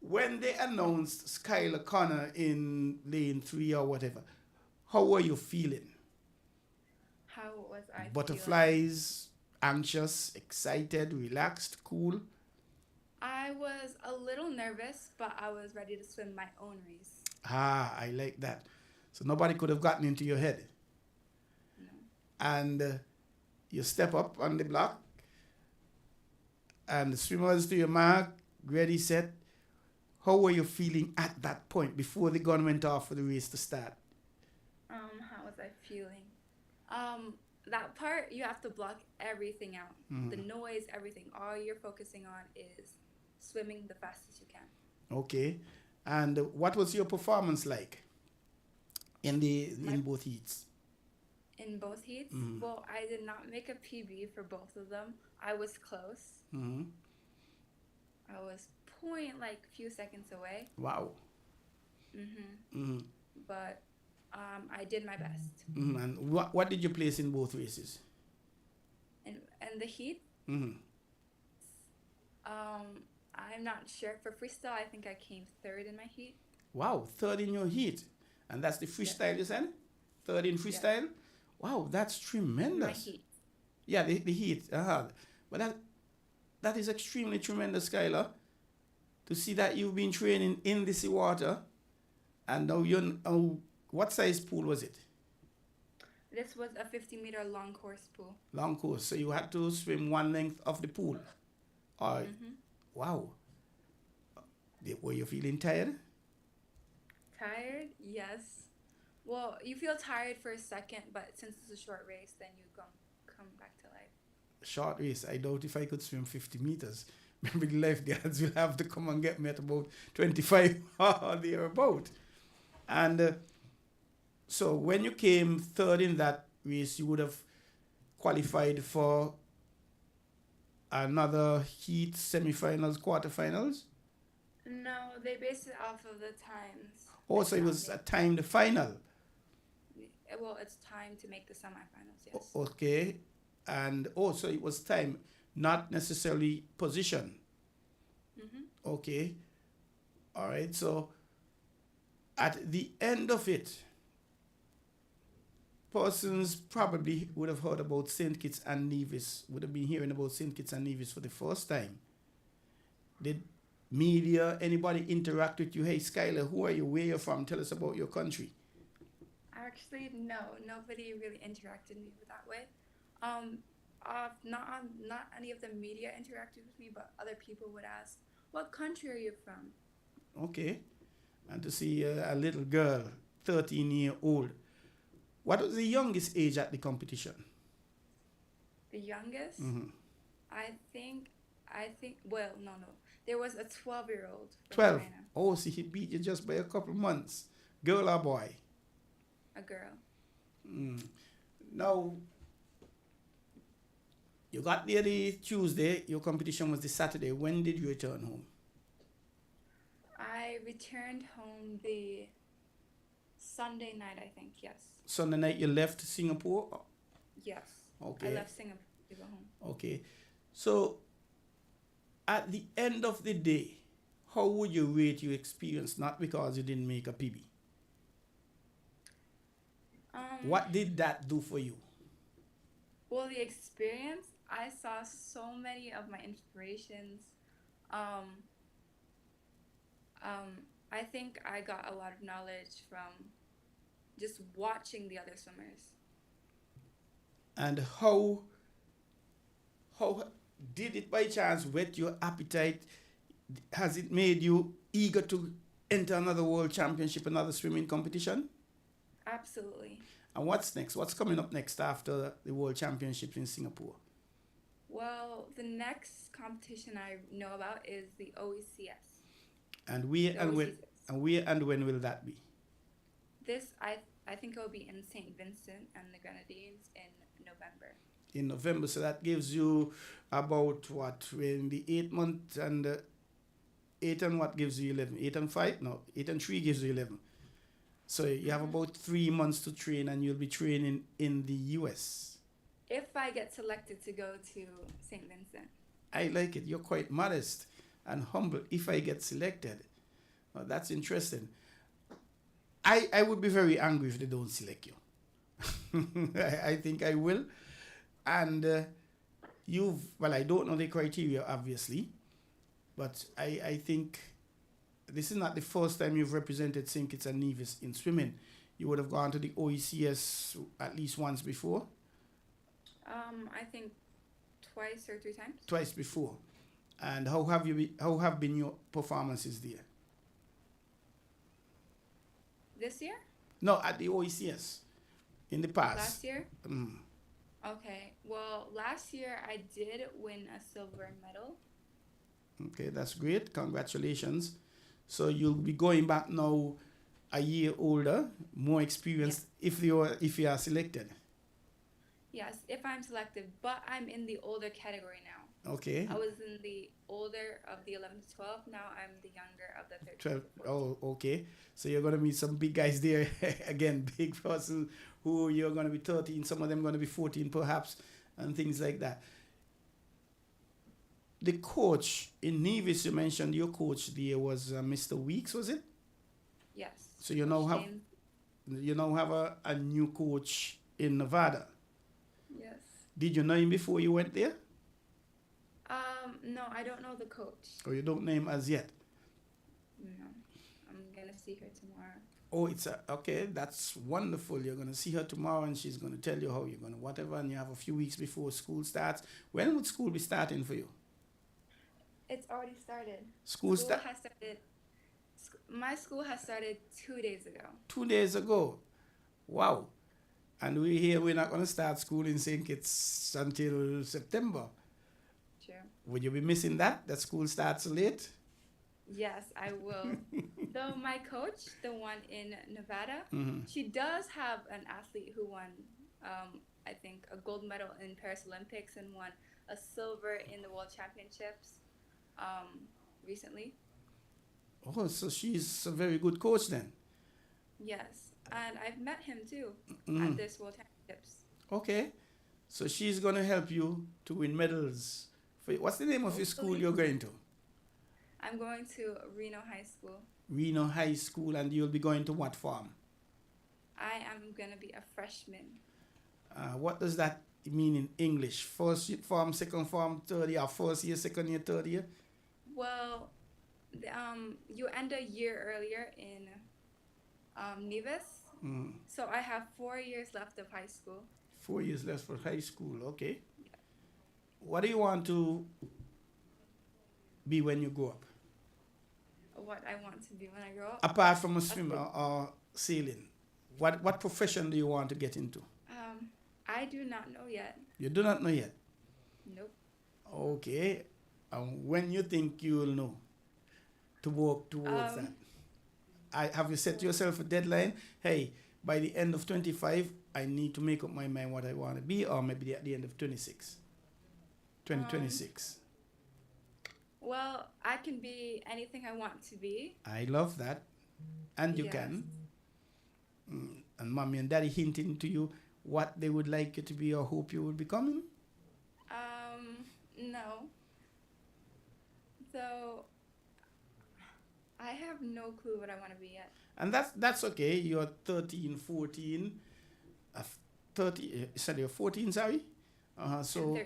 when they announced Skylar Connor in lane 3 or whatever, how were you feeling? How was I Butterflies, anxious, excited, relaxed, cool? I was a little nervous, but I was ready to swim my own race. I like that. So nobody could have gotten into your head. No. And you step up on the block, and the swimmers to your mark, ready, set. How were you feeling at that point before the gun went off for the race to start? How was I feeling? That part, you have to block everything out. The noise, everything. All you're focusing on is swimming the fastest you can. Okay. And what was your performance like in both heats? In both heats? Well, I did not make a PB for both of them. I was close. I was few seconds away. Wow. But I did my best. And what did you place in both races? And the heat? I'm not sure. For freestyle, I think I came 3rd in my heat. Wow, 3rd in your heat. And that's the freestyle, you said? 3rd in freestyle? Wow, that's tremendous. My heat. Yeah, the heat. But that is extremely tremendous, Skylar, to see that you've been training in the seawater, and now what size pool was it? This was a 50-meter long course pool. Long course. So you had to swim one length of the pool. Wow. Were you feeling tired? Tired? Yes. Well, you feel tired for a second, but since it's a short race, then you come back to life. Short race. I doubt if I could swim 50 meters. Maybe the lifeguards will have to come and get me at about 25 or thereabout. And so when you came third in that race, you would have qualified for another heat, semifinals, quarterfinals? No, they based it off of the times. Oh, so it was a timed final. Well, it's time to make the semifinals, yes. Okay. And also it was time, not necessarily position. Mm-hmm. Okay. All right. So at the end of it, persons probably would have heard about St. Kitts and Nevis, would have been hearing about St. Kitts and Nevis for the first time. Did media, anybody interact with you? Hey, Skylar, who are you? Where you're from? Tell us about your country. Actually, no. Nobody really interacted with me that way. Not any of the media interacted with me, but other people would ask, "What country are you from?" Okay. And to see a little girl, 13-year-old. What was the youngest age at the competition? The youngest? Mm-hmm. I think, well, no. There was a 12-year-old. 12. China. Oh, see, he beat you just by a couple months. Girl or boy? A girl. Now, you got there the Tuesday, your competition was the Saturday. When did you return home? I returned home the Sunday night, I think, yes. Sunday night you left Singapore? Yes. Okay. I left Singapore to go home. Okay. So, at the end of the day, how would you rate your experience? Not because you didn't make a PB. What did that do for you? Well, the experience, I saw so many of my inspirations. I think I got a lot of knowledge from just watching the other swimmers. And how did it by chance whet your appetite? Has it made you eager to enter another world championship, another swimming competition? Absolutely. And what's next? What's coming up next after the world championships in Singapore? Well, the next competition I know about is the OECS. And where and when will that be? This, I think it will be in St. Vincent and the Grenadines in November. In November, so that gives you about what, in the 8 months and 8 and what gives you 11? 8 and 5? No, 8 and 3 gives you 11. So you have about 3 months to train, and you'll be training in the US. If I get selected to go to St. Vincent. I like it. You're quite modest and humble. If I get selected. Well, that's interesting. I would be very angry if they don't select you. I think I will. And I don't know the criteria, obviously, but I think this is not the first time you've represented St. Kitts and Nevis in swimming. You would have gone to the OECS at least once before? I think twice or 3 times. Twice before. And how have been your performances there? This year? No, at the OECS. In the past. Last year? Okay. Well, last year I did win a silver medal. Okay, that's great. Congratulations. So you'll be going back now a year older, more experienced, if you are selected. Yes, if I'm selected, but I'm in the older category now. Okay. I was in the older of the 11 to 12. Now I'm the younger of the 13 12. to 14. Oh, okay. So you're going to meet some big guys there. Again, big person who you're going to be 13. Some of them going to be 14 perhaps, and things like that. The coach in Nevis, you mentioned your coach there was Mr. Weeks, was it? Yes. So you now have a new coach in Nevada. Yes. Did you know him before you went there? No, I don't know the coach. Or you don't know him as yet? No, I'm gonna see her tomorrow. Oh, okay. That's wonderful. You're gonna see her tomorrow, and she's gonna tell you how you're gonna whatever. And you have a few weeks before school starts. When would school be starting for you? It's already started. School start. Has started. My school has started 2 days ago. 2 days ago. Wow. And we're not gonna start school in St. Kitts until September. True. Would you be missing that? That school starts late? Yes, I will. Though my coach, the one in Nevada, she does have an athlete who won, I think, a gold medal in Paris Olympics and won a silver in the World Championships recently. Oh, so she's a very good coach then. Yes, and I've met him too at this World Championships. Okay, so she's gonna help you to win medals. What's the name of your school you're going to? I'm going to Reno High School. Reno High School, and you'll be going to what farm? I am going to be a freshman. What does that mean in English? First farm, second farm, third year, first year, second year, third year? Well, you end a year earlier in Nevis. So I have 4 years left of high school. 4 years left for high school, okay. Yeah. What do you want to be when you grow up? What I want to be when I grow up? Apart from a swimmer or sailing, what profession do you want to get into? I do not know yet. You do not know yet? Nope. Okay. When you think you will know to work towards that? Have you set yourself a deadline? Hey, by the end of 25, I need to make up my mind what I want to be, or maybe at the end of 2026. Well, I can be anything I want to be. I love that. And you can. And mommy and daddy hinting to you what they would like you to be or hope you will become? No. So, I have no clue what I want to be yet. And that's okay. You're 13, 14. 14, sorry? So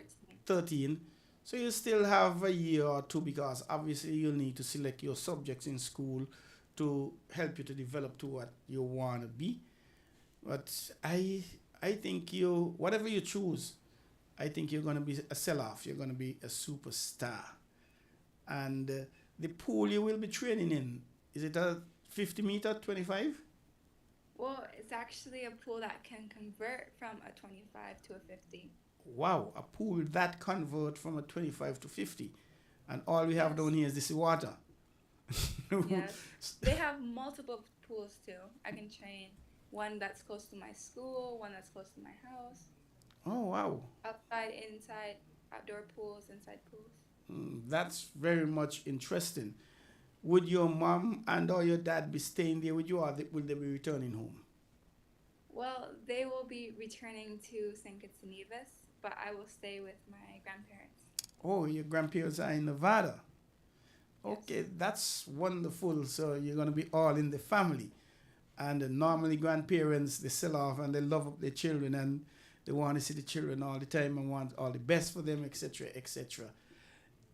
13. So you still have a year or two, because obviously you'll need to select your subjects in school to help you to develop to what you want to be. But I think whatever you choose, I think you're going to be a sell-off. You're going to be a superstar. And the pool you will be training in, is it a 50 meter, 25? Well, it's actually a pool that can convert from a 25 to a 50. Wow, a pool that convert from a 25 to 50. And all we have down here is this water. Yes. They have multiple pools too. I can train one that's close to my school, one that's close to my house. Oh, wow. Outside, inside, outdoor pools, inside pools. That's very much interesting. Would your mom and or your dad be staying there with you, or will they be returning home? Well, they will be returning to St. Kitts and Nevis, but I will stay with my grandparents. Oh, your grandparents are in Nevada. Okay, Yes. that's wonderful. So you're going to be all in the family. And normally grandparents, they sell off and they love up their children, and they want to see the children all the time and want all the best for them, etc., etc.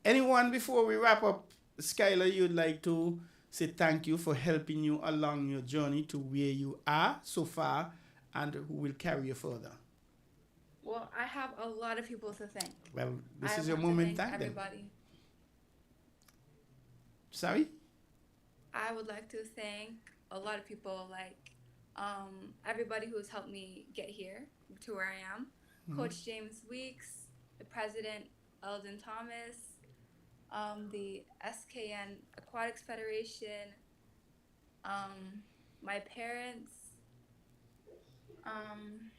Anyone, before we wrap up, Skylar, you'd like to say thank you for helping you along your journey to where you are so far, and who will carry you further? Well, I have a lot of people to thank. Well, this I is your want to moment. Thank them. everybody. Sorry? I would like to thank a lot of people, like everybody who has helped me get here to where I am. Coach James Weeks, the president, Eldon Thomas, the SKN Aquatics Federation, my parents, and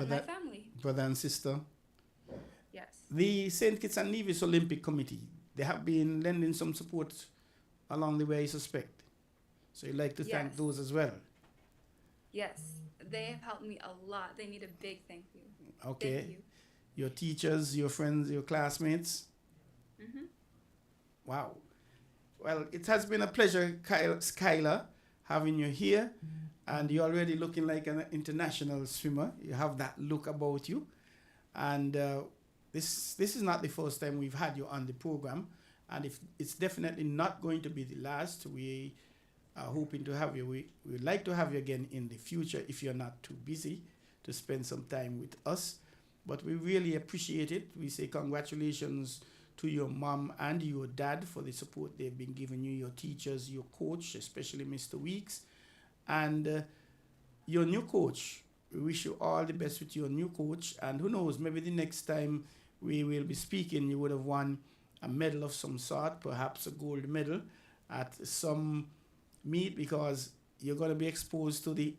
my family. Brother and sister. Yes. The St. Kitts and Nevis Olympic Committee, they have been lending some support along the way, I suspect. So you'd like to thank Yes. those as well. Yes, they have helped me a lot. They need a big thank you. Okay. Thank you. Your teachers, your friends, your classmates. Wow. Well, it has been a pleasure, Skylar, having you here. And you're already looking like an international swimmer. You have that look about you. And this is not the first time we've had you on the program, and if it's definitely not going to be the last. We are hoping to have you. We would like to have you again in the future if you're not too busy to spend some time with us. But we really appreciate it. We say congratulations to your mom and your dad for the support they've been giving you, your teachers, your coach, especially Mr. Weeks, and your new coach. We wish you all the best with your new coach, and who knows, maybe the next time we will be speaking, you would have won a medal of some sort, perhaps a gold medal at some meet, because you're going to be exposed to the,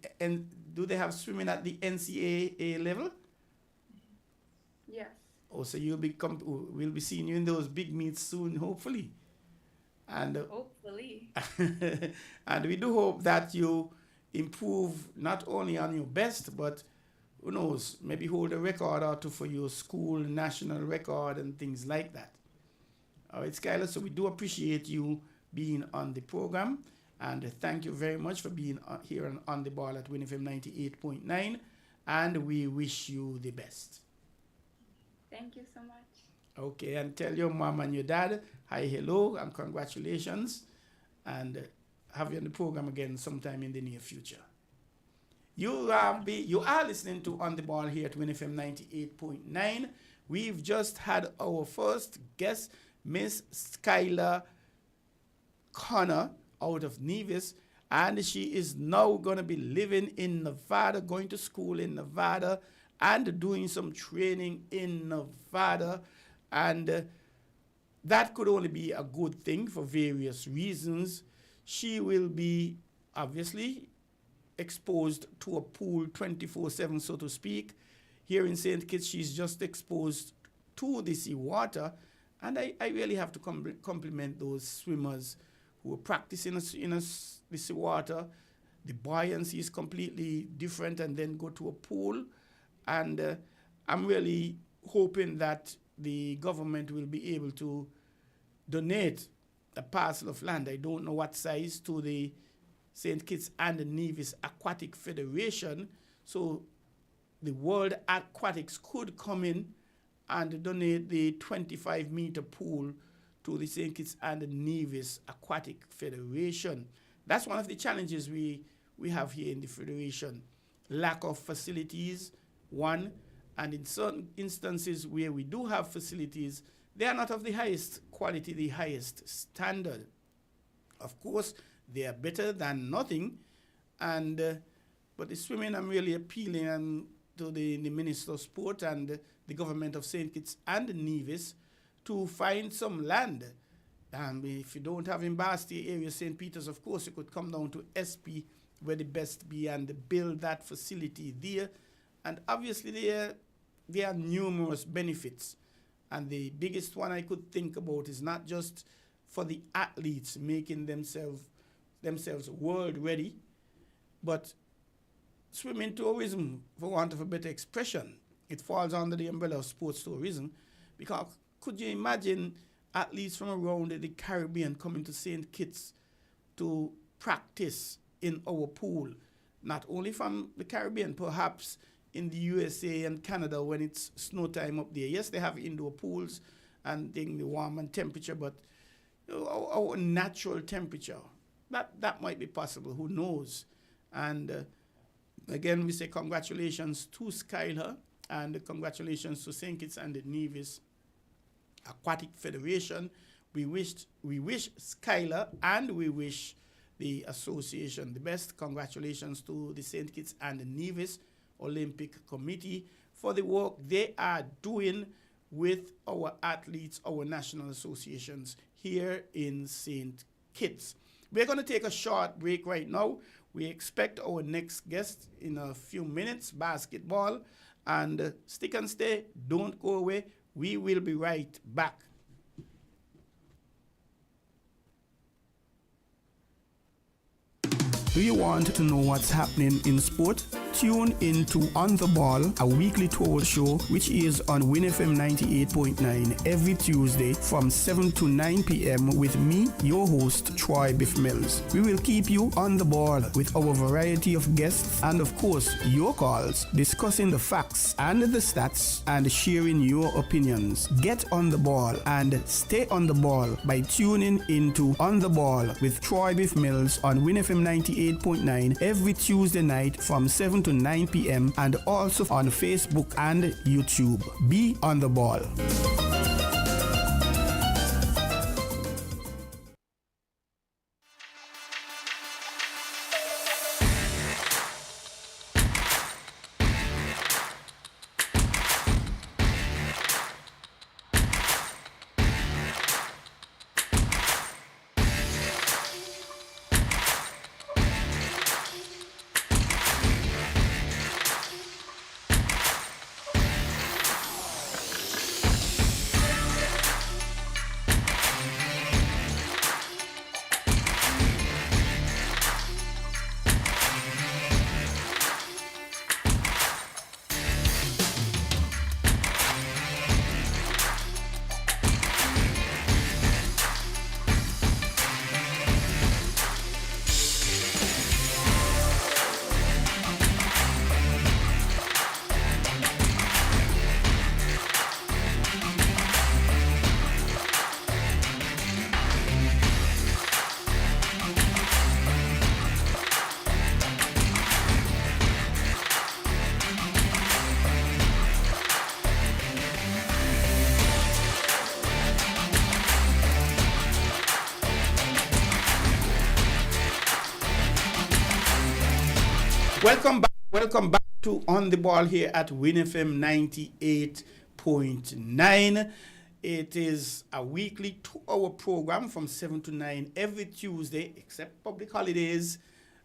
do they have swimming at the NCAA level? Yes. Oh, so we'll be seeing you in those big meets soon, hopefully. And hopefully. and we do hope that you improve not only on your best, but who knows, maybe hold a record or two for your school national record and things like that. All right, Skylar, so we do appreciate you being on the program, and thank you very much for being here on the ball at WINN FM 98.9, and we wish you the best. Thank you so much. Okay, and tell your mom and your dad hi, hello, and congratulations, and have you on the program again sometime in the near future. You are listening to On the Ball here at WINN FM 98.9. We've just had our first guest, Miss Skylar Connor out of Nevis, and she is now going to be living in Nevada, going to school in Nevada, and doing some training in Nevada, and that could only be a good thing for various reasons. She will be obviously exposed to a pool 24/7, so to speak. Here in St. Kitts, she's just exposed to the seawater, and I really have to compliment those swimmers who are practicing in the seawater. The buoyancy is completely different, and then go to a pool. And I'm really hoping that the government will be able to donate a parcel of land, I don't know what size, to the St. Kitts and Nevis Aquatic Federation, so the World Aquatics could come in and donate the 25-meter pool to the St. Kitts and Nevis Aquatic Federation. That's one of the challenges we have here in the Federation. Lack of facilities, one, and in certain instances where we do have facilities, they are not of the highest quality, the highest standard. Of course, they are better than nothing, and but the swimming, I'm really appealing to the Minister of Sport and the government of St. Kitts and Nevis to find some land. And if you don't have in Basti area, St. Peter's, of course, you could come down to SP, where the best be, and build that facility there. And obviously there are numerous benefits. And the biggest one I could think about is not just for the athletes making themselves world ready, but swimming tourism, for want of a better expression. It falls under the umbrella of sports tourism, because could you imagine athletes from around the Caribbean coming to St. Kitts to practice in our pool, not only from the Caribbean, perhaps in the USA and Canada when it's snow time up there. Yes, they have indoor pools and the warm and temperature, but our natural temperature, that might be possible, who knows. And again, we say congratulations to Skylar, and congratulations to St. Kitts and Nevis Aquatic Federation. We wish Skylar and we wish the association the best. Congratulations to the St. Kitts and Nevis Olympic Committee for the work they are doing with our athletes, our national associations here in St. Kitts. We're going to take a short break right now. We expect our next guest in a few minutes, basketball. And stick and stay, don't go away. We will be right back. Do you want to know what's happening in sport? Tune in to On the Ball, a weekly tour show which is on WINN FM 98.9 every Tuesday from 7 to 9 p.m. with me, your host, Troy Bif Mills. We will keep you on the ball with our variety of guests and, of course, your calls, discussing the facts and the stats and sharing your opinions. Get on the ball and stay on the ball by tuning into On the Ball with Troy Bif Mills on WINN FM 98.9 every Tuesday night from 7 to 9 p.m. and also on Facebook and YouTube. Be on the ball. Welcome back to On the Ball here at WINN FM 98.9. It is a weekly 2-hour program from 7 to 9 every Tuesday, except public holidays.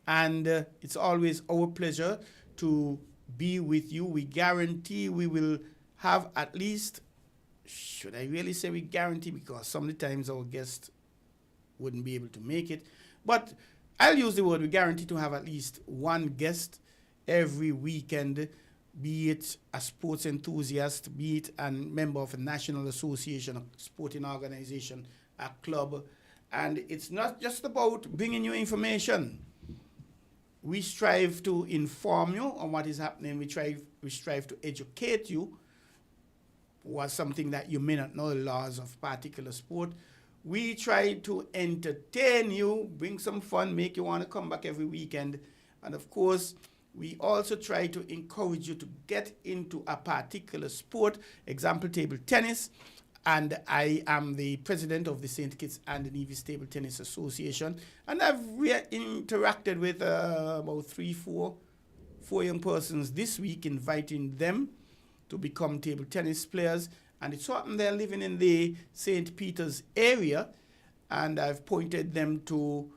And it's always our pleasure to be with you. We guarantee we will have at least, should I really say we guarantee, because some of the times our guests wouldn't be able to make it. But I'll use the word we guarantee to have at least one guest every weekend, be it a sports enthusiast, be it a member of a national association, a sporting organization, a club. And it's not just about bringing you information. We strive to inform you on what is happening. We strive to educate you was something that you may not know the laws of particular sport. We try to entertain you, bring some fun, make you want to come back every weekend. And of course, we also try to encourage you to get into a particular sport, example, table tennis. And I am the president of the St. Kitts and Nevis Table Tennis Association. And I've interacted with about four young persons this week, inviting them to become table tennis players. And it's certain they're living in the St. Peter's area. And I've pointed them to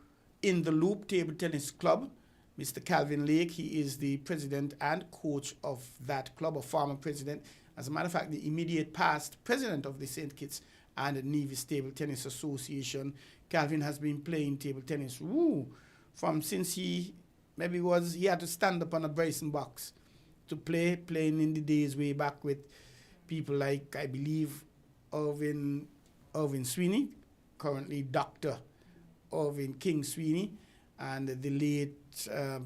In the Loop Table Tennis Club. Mr. Calvin Lake, he is the president and coach of that club, a former president. As a matter of fact, the immediate past president of the St. Kitts and Nevis Table Tennis Association. Calvin has been playing table tennis from since he had to stand up on a Bryson box to playing in the days way back with people like, I believe, Irvin Sweeney, currently Dr. Irvin King Sweeney, and the late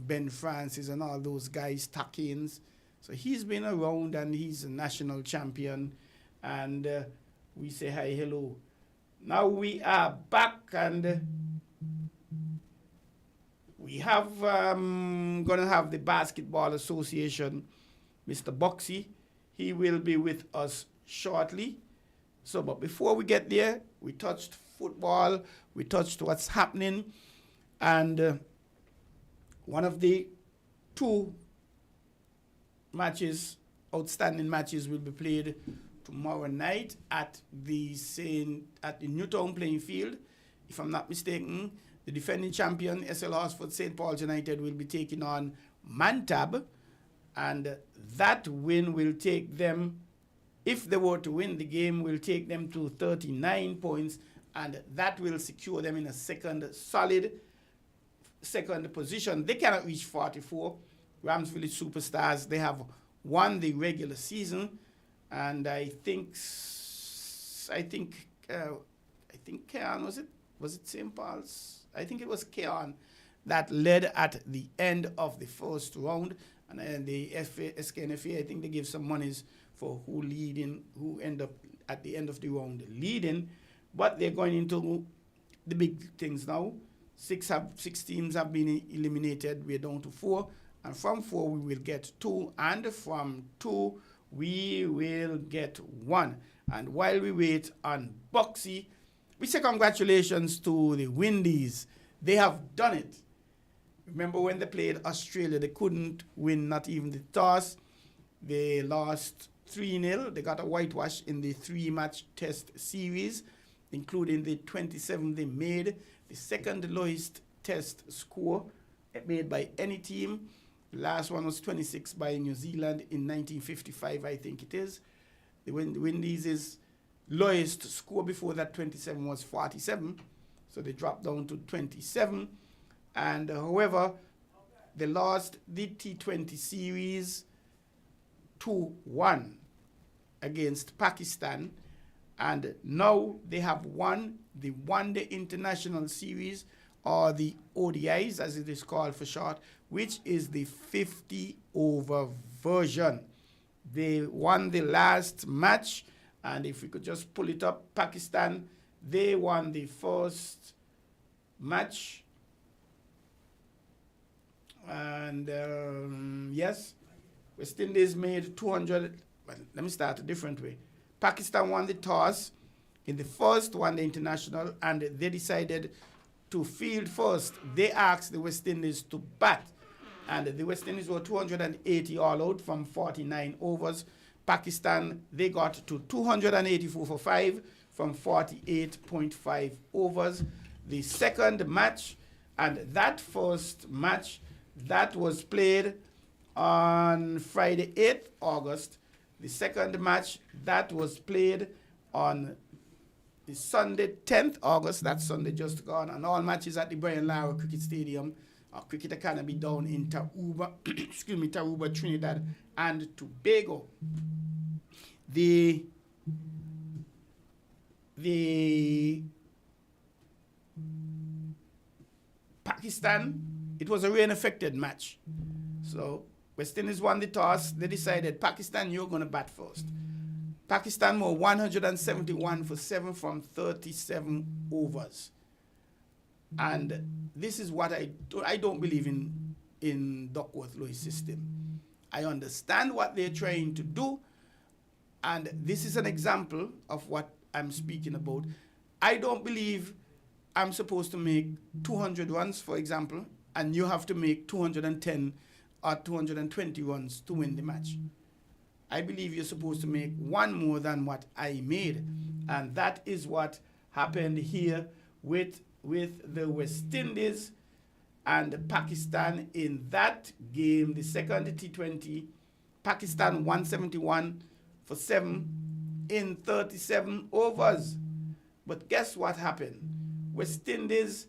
Ben Francis and all those guys, Takins. So he's been around and he's a national champion. And we say hi, hello. Now we are back and we have going to have the Basketball Association, Mr. Boxy. He will be with us shortly. So, but before we get there, we touched football, we touched what's happening. And one of the two outstanding matches will be played tomorrow night at the Newtown playing field. If I'm not mistaken, the defending champion, SL Horsford St. Paul's United, will be taking on Mantab. And that win will take them, if they were to win the game, will take them to 39 points. And that will secure them in a solid second position. They cannot reach 44, Rams Village Superstars. They have won the regular season, and I think Keon, was it St. Paul's? I think it was Keon that led at the end of the first round, and the SKNFA, I think they give some monies for who end up at the end of the round leading, but they're going into the big things now. Six teams have been eliminated. We're down to 4, and from 4 we will get 2, and from 2 we will get 1. And while we wait on Boxy, we say congratulations to the Windies. They have done it. Remember when they played Australia, they couldn't win not even the toss. They lost 3-0. They got a whitewash in the 3-match test series, including the 27 they made, the second lowest test score made by any team. The last one was 26 by New Zealand in 1955, I think it is. The Windies' lowest score before that 27 was 47, so they dropped down to 27. And however, they lost the T20 series 2-1 against Pakistan, and now they have won the one-day international series, or the ODIs as it is called for short, which is the 50-over version. They won the last match, and if we could just pull it up, Pakistan, they won the first match. And yes, West Indies made 200. Well, let me start a different way. Pakistan won the toss in the first one-day international, and they decided to field first. They asked the West Indies to bat, and the West Indies were 280 all out from 49 overs. Pakistan, they got to 284 for 5 from 48.5 overs. The second match, and that first match, that was played on Friday, 8th August. The second match, that was played on the Sunday, 10th August. That Sunday just gone. And all matches at the Brian Lara Cricket Stadium, or Cricket Academy down in Tarouba, Trinidad and Tobago. The Pakistan, it was a rain-affected match. So West Indies won the toss. They decided, Pakistan, you're going to bat first. Pakistan were 171 for 7 from 37 overs. And this is what I don't believe in Duckworth-Lewis system. I understand what they're trying to do, and this is an example of what I'm speaking about. I don't believe I'm supposed to make 200 runs, for example, and you have to make 210 or 220 runs to win the match. I believe you're supposed to make one more than what I made. And that is what happened here with the West Indies and Pakistan in that game, the second T20. Pakistan 171 for 7 in 37 overs. But guess what happened? West Indies,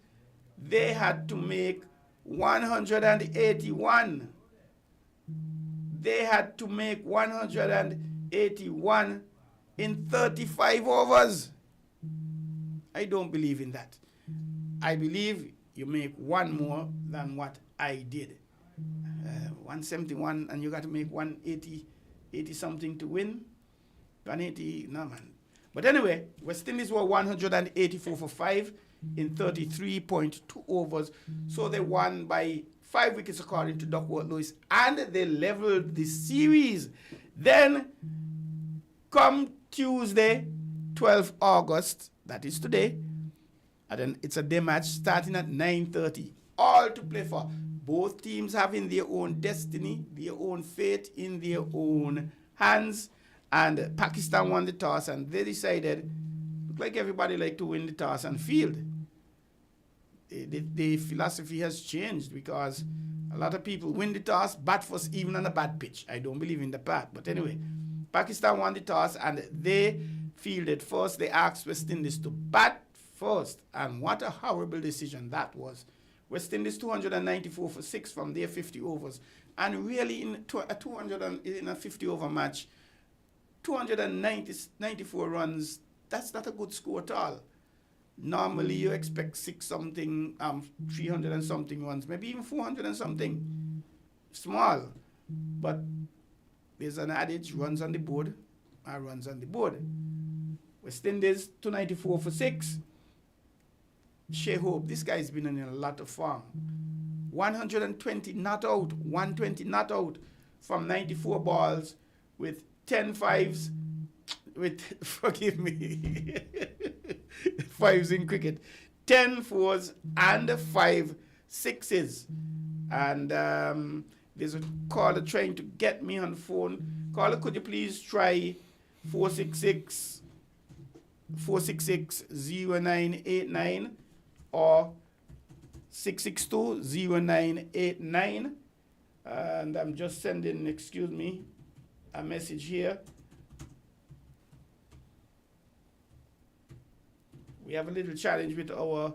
they had to make 181. They had to make 181 in 35 overs. I don't believe in that. I believe you make one more than what I did. 171, and you got to make 180, 80 something to win. 180, no man. But anyway, West Indies were 184 for 5 in 33.2 overs. So they won by 5 wickets according to Duckworth-Lewis, and they leveled the series. Then, come Tuesday, 12th August, that is today, and then it's a day match starting at 9:30. All to play for. Both teams having their own destiny, their own fate in their own hands. And Pakistan won the toss, and they decided, look like everybody like to win the toss and field. The philosophy has changed because a lot of people win the toss, bat first, even on a bad pitch. I don't believe in the bat. But anyway, Pakistan won the toss, and they fielded first. They asked West Indies to bat first. And what a horrible decision that was. West Indies 294 for 6 from their 50 overs. And really, in a 250 over match, 294 runs, that's not a good score at all. Normally, you expect 300 and something runs, maybe even 400 and something. Small. But there's an adage, runs on the board are runs on the board. West Indies, 294 for 6. Shea Hope, this guy's been in a lot of form. 120 not out, 120 not out from 94 balls with 10 fives, with, forgive me, fives in cricket, 10 fours and 5 sixes. And there's a caller trying to get me on the phone. Caller, could you please try 466-0989 or 662-0989. And I'm just sending, excuse me, a message here. We have a little challenge with our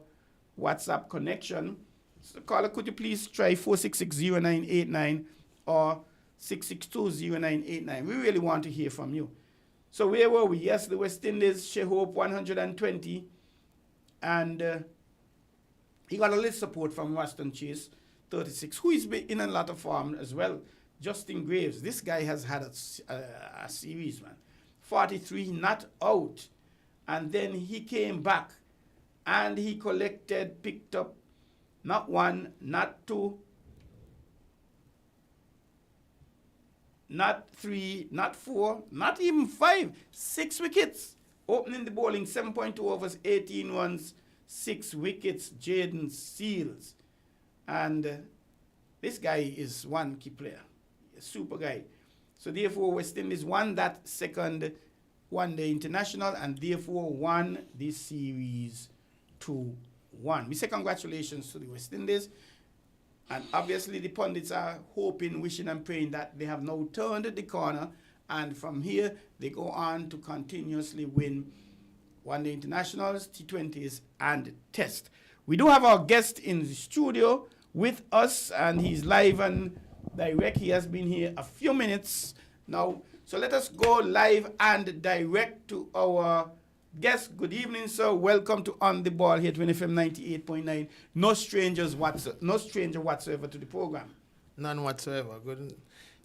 WhatsApp connection. So caller, could you please try 466-0989 or 662-0989. We really want to hear from you. So where were we? Yes, the West Indies, Shea Hope, 120. And he got a little support from Weston Chase, 36, who is in a lot of form as well. Justin Graves, this guy has had a series, man. 43 not out. And then he came back and he picked up not 1, not 2, not 3, not 4, not even 5, 6 wickets. Opening the bowling, 7.2 overs, 18 runs, 6 wickets, Jaden Seals. And this guy is one key player, a super guy. So therefore, West Indies won that second one-day international and therefore won this series 2-1. We say congratulations to the West Indies. And obviously the pundits are hoping, wishing and praying that they have now turned the corner, and from here they go on to continuously win one-day internationals, T20s, and Test. We do have our guest in the studio with us, and he's live and direct. He has been here a few minutes now. So let us go live and direct to our guest. Good evening, sir. Welcome to On the Ball here at WINN FM 98.9. No stranger whatsoever to the program. None whatsoever.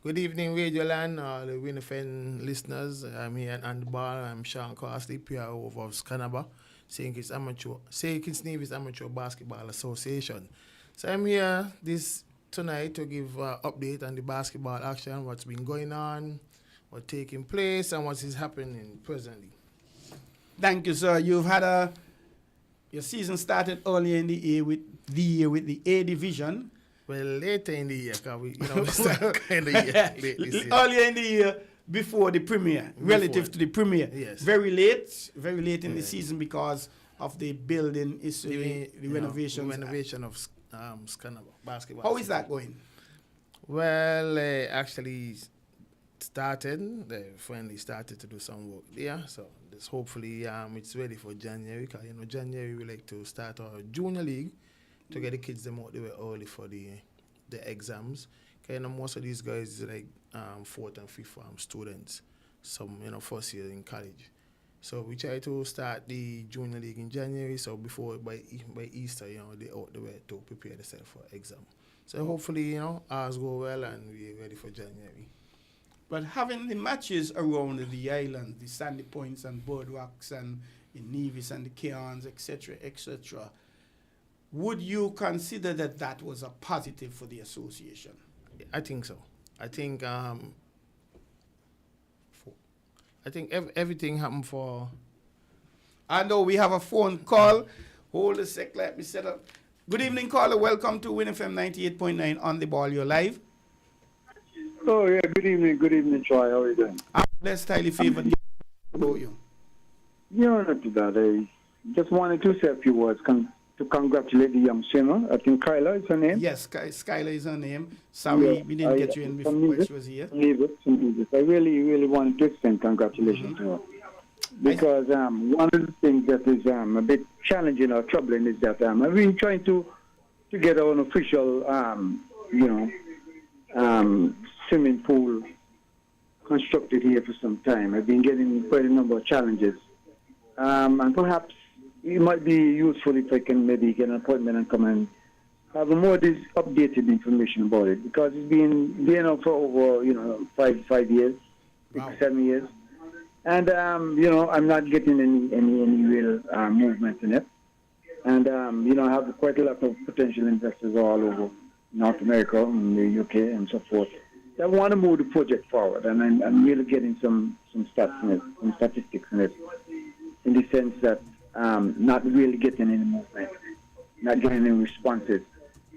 Good evening, Radio Land, all the WINN FM listeners. I'm here on the ball. I'm Sean Costley, PRO of Scanaba, St. Kitts Nevis Amateur Basketball Association. So I'm here tonight to give an update on the basketball action, what's been going on, what's taking place, and what is happening presently. Thank you, sir. You've had your season started earlier in the year with the A division. Well, later in the year, because we start kind of year. Earlier in the year, before the premiere, relative to the premiere. Yes. Very late in the season because of the building issue, the renovations. Renovation of Scanaba basketball. How is that going? Well, actually started. They finally started to do some work there. So this hopefully it's ready for January. Because January we like to start our junior league to get the kids them out the way early for the exams. Because most of these guys is like 4th and 5th form students. Some first year in college. So we try to start the junior league in January. So before by Easter, they out the way to prepare themselves for exam. So hopefully ours go well and we're ready for January. But having the matches around the island, the Sandy Points and Boardwalks and in Nevis and the Cairns, etc., etc., would you consider that was a positive for the association? I think so. I think everything happened for. I know we have a phone call. Hold a sec, let me set up. Good evening, caller. Welcome to WINN FM 98.9 On the Ball. You're live. Oh, yeah. Good evening, Troy. How are you doing? I'm blessed, highly favored. How about you? Yeah, not too bad. I just wanted to say a few words to congratulate the young swimmer. I think Kyla is her name. Yes, Skylar is her name. Sorry, we didn't get you in before she was here. I really wanted to extend congratulations to her. Because one of the things that is a bit challenging or troubling is that I've been trying to get an official, swimming pool constructed here for some time. I've been getting quite a number of challenges. And perhaps it might be useful if I can maybe get an appointment and come and have more this updated information about it, because it's been there now for over, 5 years, 6-7 years. And, I'm not getting any real movement in it. And, I have quite a lot of potential investors all over North America and the UK and so forth. I want to move the project forward, and I'm really getting some stats in it, some statistics in it, in the sense that not really getting any movement, not getting any responses,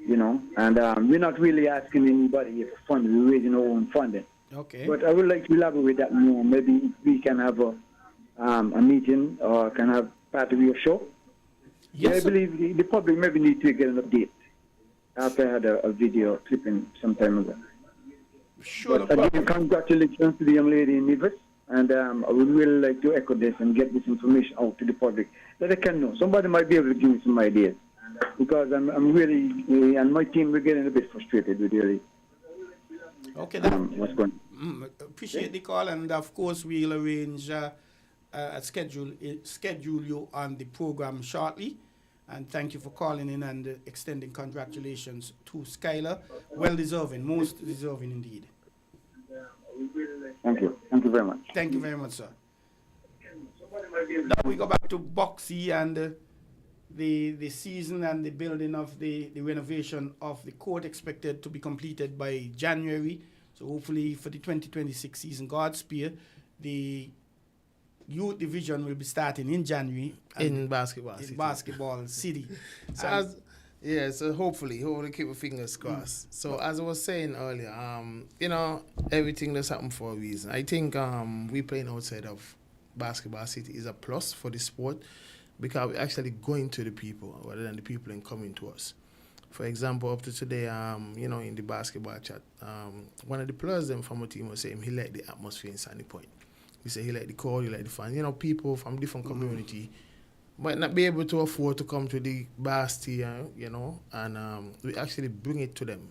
and we're not really asking anybody for funding, we're raising our own funding. Okay. But I would like to elaborate that more. Maybe we can have a meeting or can have part of your show. Yes, I believe the public maybe need to get an update after I had a video clipping some time ago. Sure. But again, congratulations to the young lady in Nevis, and I would really like to echo this and get this information out to the public that they can know. Somebody might be able to give me some ideas, because I'm really, and my team, we're getting a bit frustrated with really Okay, what's going on. appreciate the call, and of course we'll arrange a schedule you on the program shortly. And thank you for calling in and extending congratulations to Skylar. Well deserving, most deserving indeed. Thank you. Thank you very much. Thank you very much, sir. Now we go back to Boxy and the season and the building of the renovation of the court expected to be completed by January. So hopefully for the 2026 season, Godspeed, the youth division will be starting in January In basketball. City. So hopefully keep our fingers crossed. So as I was saying earlier, everything that's happened for a reason. I think we playing outside of Basketball City is a plus for the sport, because we're actually going to the people rather than the people and coming to us. For example, up to today, in the basketball chat, one of the players from our team was saying he liked the atmosphere in Sandy Point. He said he liked the crowd, he liked the fans. People from different community might not be able to afford to come to the Bastille, and we actually bring it to them,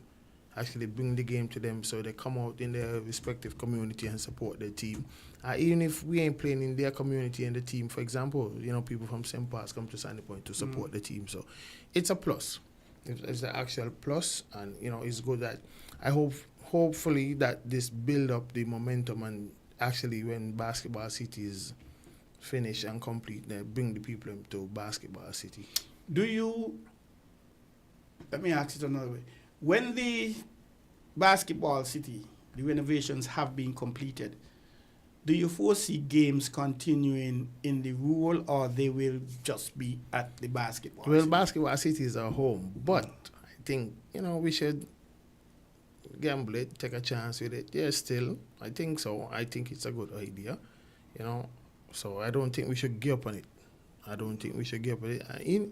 actually bring the game to them, so they come out in their respective community and support their team. Even if we ain't playing in their community and the team, for example, people from St. Paul's come to Sandy Point to support the team. So it's a plus. It's an actual plus, and it's good that hopefully that this build up the momentum, and actually when Basketball City is finished and complete, they bring the people to Basketball City. Let me ask it another way. When the Basketball City, the renovations have been completed, do you foresee games continuing in the rural, or they will just be at the Basketball City? Basketball City is our home, but I think, we should gamble it, take a chance with it. Yeah, still, I think so. I think it's a good idea, So I don't think we should give up on it.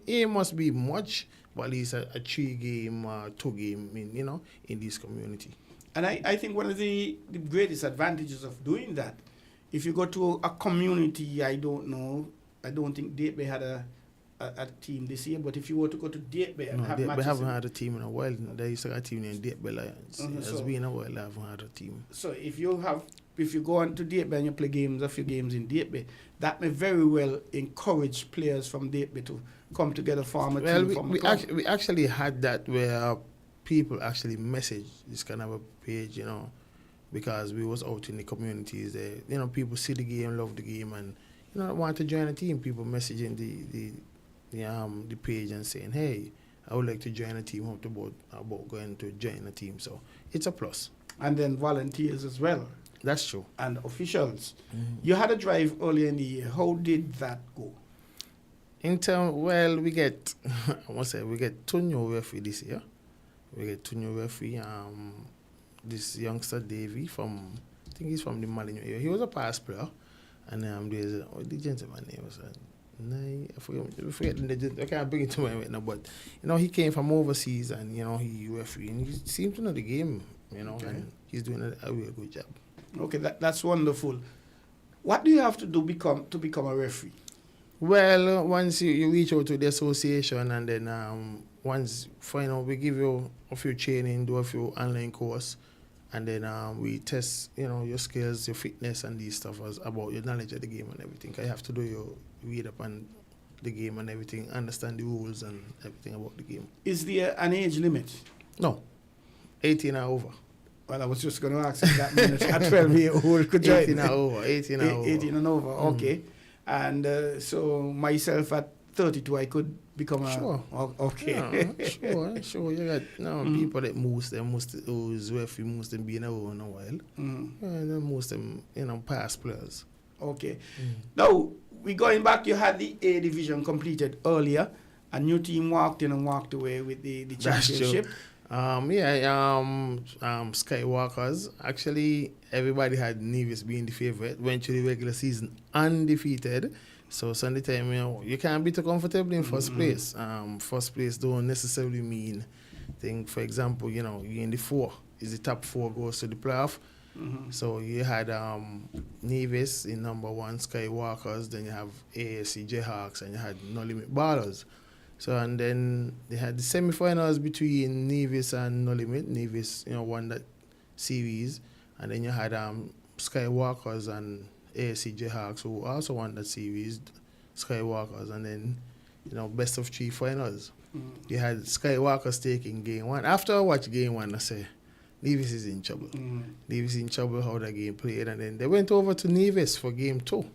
It must be much, but at least a 3-game, 2-game, in this community. And I think one of the greatest advantages of doing that, if you go to a community, I don't think Datebay had a team this year, but if you were to go to Datebay and have matches... They haven't had a team in a while. They used to have a team named Datebay Lions. It's been a while I haven't had a team. So if you go on to Datebay and you play a few games in Datebay, that may very well encourage players from Datebay to come together, form a team. We actually had that where people actually message this kind of a page, because we was out in the communities there. People see the game, love the game, and want to join a team. People messaging the page and saying, hey, I would like to join a team. About going to join a team. So it's a plus. And then volunteers as well. That's true. And officials. Mm-hmm. You had a drive earlier in the year. How did that go? We get we get 2 new referee this year. We get 2 new referee. This youngster Davey I think he's from the Malino area. He was a past player, and there's the gentleman name was I forget the gentleman. I can't bring it to my right now, but he came from overseas, and he referee, and he seemed to know the game, Okay. and he's doing a real good job. Okay, that's wonderful. What do you have to do to become a referee? Well, once you reach out to the association, and then once we give you a few training, do a few online course, And then we test, your skills, your fitness, and these stuff about your knowledge of the game and everything. You have to do your read up on the game and everything, understand the rules and everything about the game. Is there an age limit? No, 18 or over. Well, I was just going to ask you that minute. At 12 years old could join. 18 or over. 18 or over. 18 and over, okay. And so myself at 32, I could become a... Sure. Okay. Yeah, sure. You got people that who's referee, most them been around a while. And most them, past players. Okay. Now, we going back, you had the A division completed earlier. A new team walked in and walked away with the championship. Skywalkers. Actually, everybody had Nevis being the favorite. Went to the regular season undefeated. So Sunday time, you can't be too comfortable in first place. First place don't necessarily mean thing. For example, you're in the 4. Is the top 4 goes to the playoff. So you had Nevis in number 1, Skywalkers, then you have ASC Jayhawks, and you had No Limit Ballers. So and then they had the semi-finals between Nevis and No Limit. Nevis, won that series, and then you had Skywalkers and ASC Jayhawks, who also won that series. Skywalkers, and then best of 3 finals. You had Skywalkers taking game 1. After I watched game 1, I say, Nevis is in trouble. Nevis is in trouble how that game played. And then they went over to Nevis for game 2.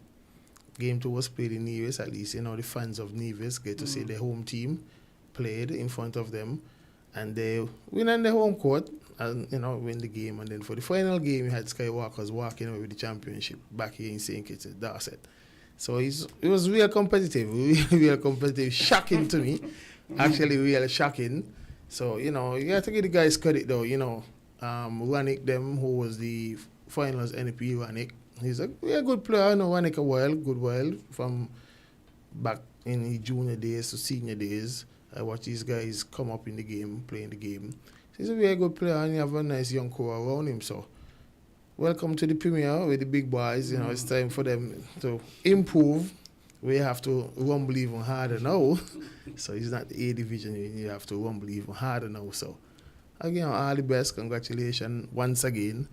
Game 2 was played in Nevis. At least, the fans of Nevis get to see their home team played in front of them. And they win on the home court and, win the game. And then for the final game, you had Skywalkers walking away with the championship back here in St. Kitts, Dorset. So it was real competitive. Real competitive. Shocking to me. Actually, really shocking. So, you have to give the guys credit, though, Rannick, who was the finals NEP Rannick. He's a good player. I know Rannick good while from back in his junior days to senior days. I watch these guys come up in the game, playing the game. He's a very good player, and you have a nice young core around him. So, welcome to the Premier with the big boys. It's time for them to improve. We have to rumble even harder now. So it's not the A division. You have to rumble even harder now. So, again, all the best. Congratulations once again.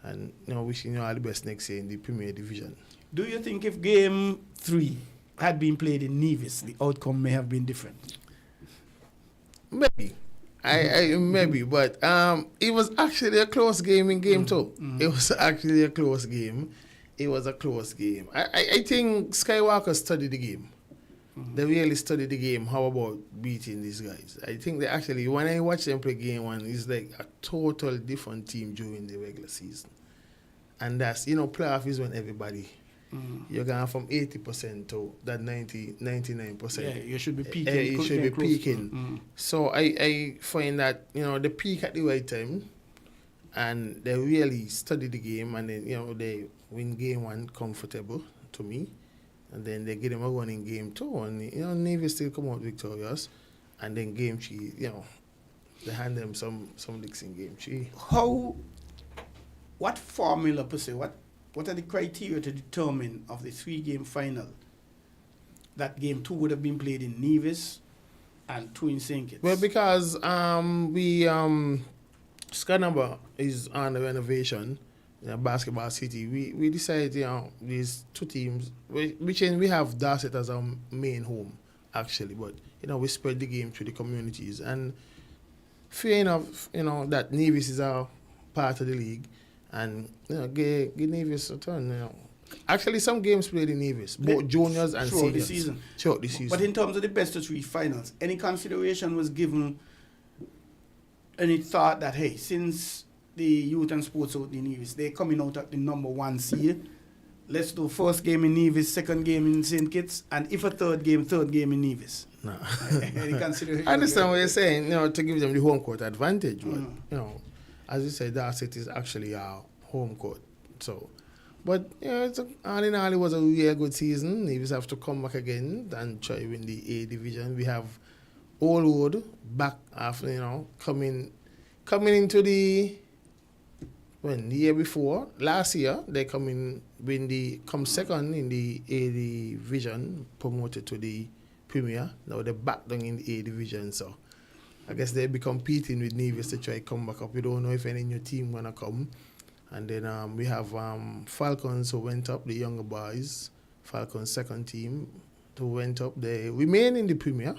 And wishing you all the best next year in the Premier Division. Do you think if game 3 had been played in Nevis, the outcome may have been different? Maybe. Maybe, but it was actually a close game in game 2. It was actually a close game. It was a close game. I think Skywalker studied the game. They really studied the game. How about beating these guys? I think they actually, when I watch them play game 1, it's like a total different team during the regular season. And that's, playoff is when everybody, you're going from 80% to that 99%. Yeah, you should be peaking. You should be peaking. So I find that, they peak at the right time, and they really study the game, and then, they win game 1 comfortable to me. And then they get them a run in game 2, and Navy still come out victorious. And then game 3, they hand them some licks in game 3. What formula per se? What are the criteria to determine of the 3-game final that game 2 would have been played in Nevis and 2 in St. Kitts? Well, because Scanaba is on the renovation. Basketball City, we decided, these 2 teams, which we have Dorset as our main home, actually, but, we spread the game through the communities. And fair enough, that Nevis is our part of the league, and, give Nevis a turn, Actually, some games played in Nevis, both juniors and seniors. Throughout the season. But in terms of the best of 3 finals, any consideration was given, any thought that, hey, since the youth and sports out in Nevis, they're coming out at the number 1 seed. Let's do first game in Nevis, second game in St. Kitts, and if a third game in Nevis. No. Any consideration? I understand what you're saying, to give them the home court advantage. But, as you said, Dorset is actually our home court. So, but, all in all, it was a really good season. Nevis have to come back again and try to win the A division. We have Old Road back after, coming into the... When the year before, last year, they come second in the A division, promoted to the Premier. Now they're back down in the A division. So I guess they'll be competing with Nevis to try come back up. We don't know if any new team gonna come. And then we have Falcons who went up, the younger boys. Falcons second team who went up. They remain in the Premier.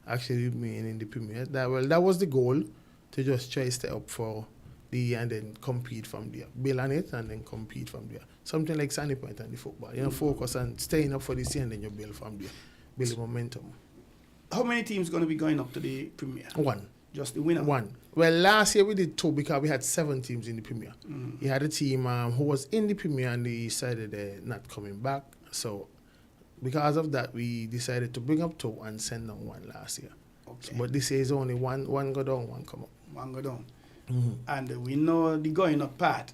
Actually remain in the Premier. That was the goal, to just try to stay up for the and then compete from there. Build on it and then compete from there. Something like Sandy Point and the football. Focus on staying up for the season and then you build from there. Build the momentum. How many teams going to be going up to the Premier? One. Just the winner? One. Well, last year we did 2 because we had 7 teams in the Premier. You had a team who was in the Premier and they decided they're not coming back. So because of that, we decided to bring up 2 and send down 1 last year. Okay. So, but this year is only one go down, 1 come up. 1 go down. And we know the going up part.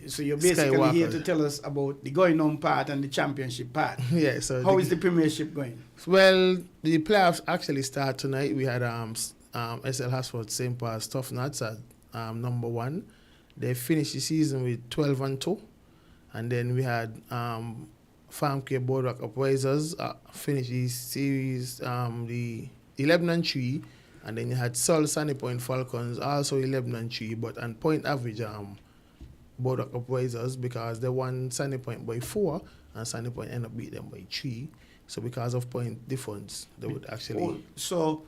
So you're basically here to tell us about the going on part and the championship part. Yeah. So how is the Premiership going? Well, the playoffs actually start tonight. We had SL Hasford St. Paul's Tough Nuts at number 1. They finished the season with 12-2, and then we had Farm Care Boardwalk Uprisers finish the series the 11-3. And then you had Seoul Sunny Point Falcons, also 11-3, but on point average, Boardwalk Uprisers, because they won Sunny Point by 4, and Sunny Point ended up beating them by 3. So because of point difference, they would actually... So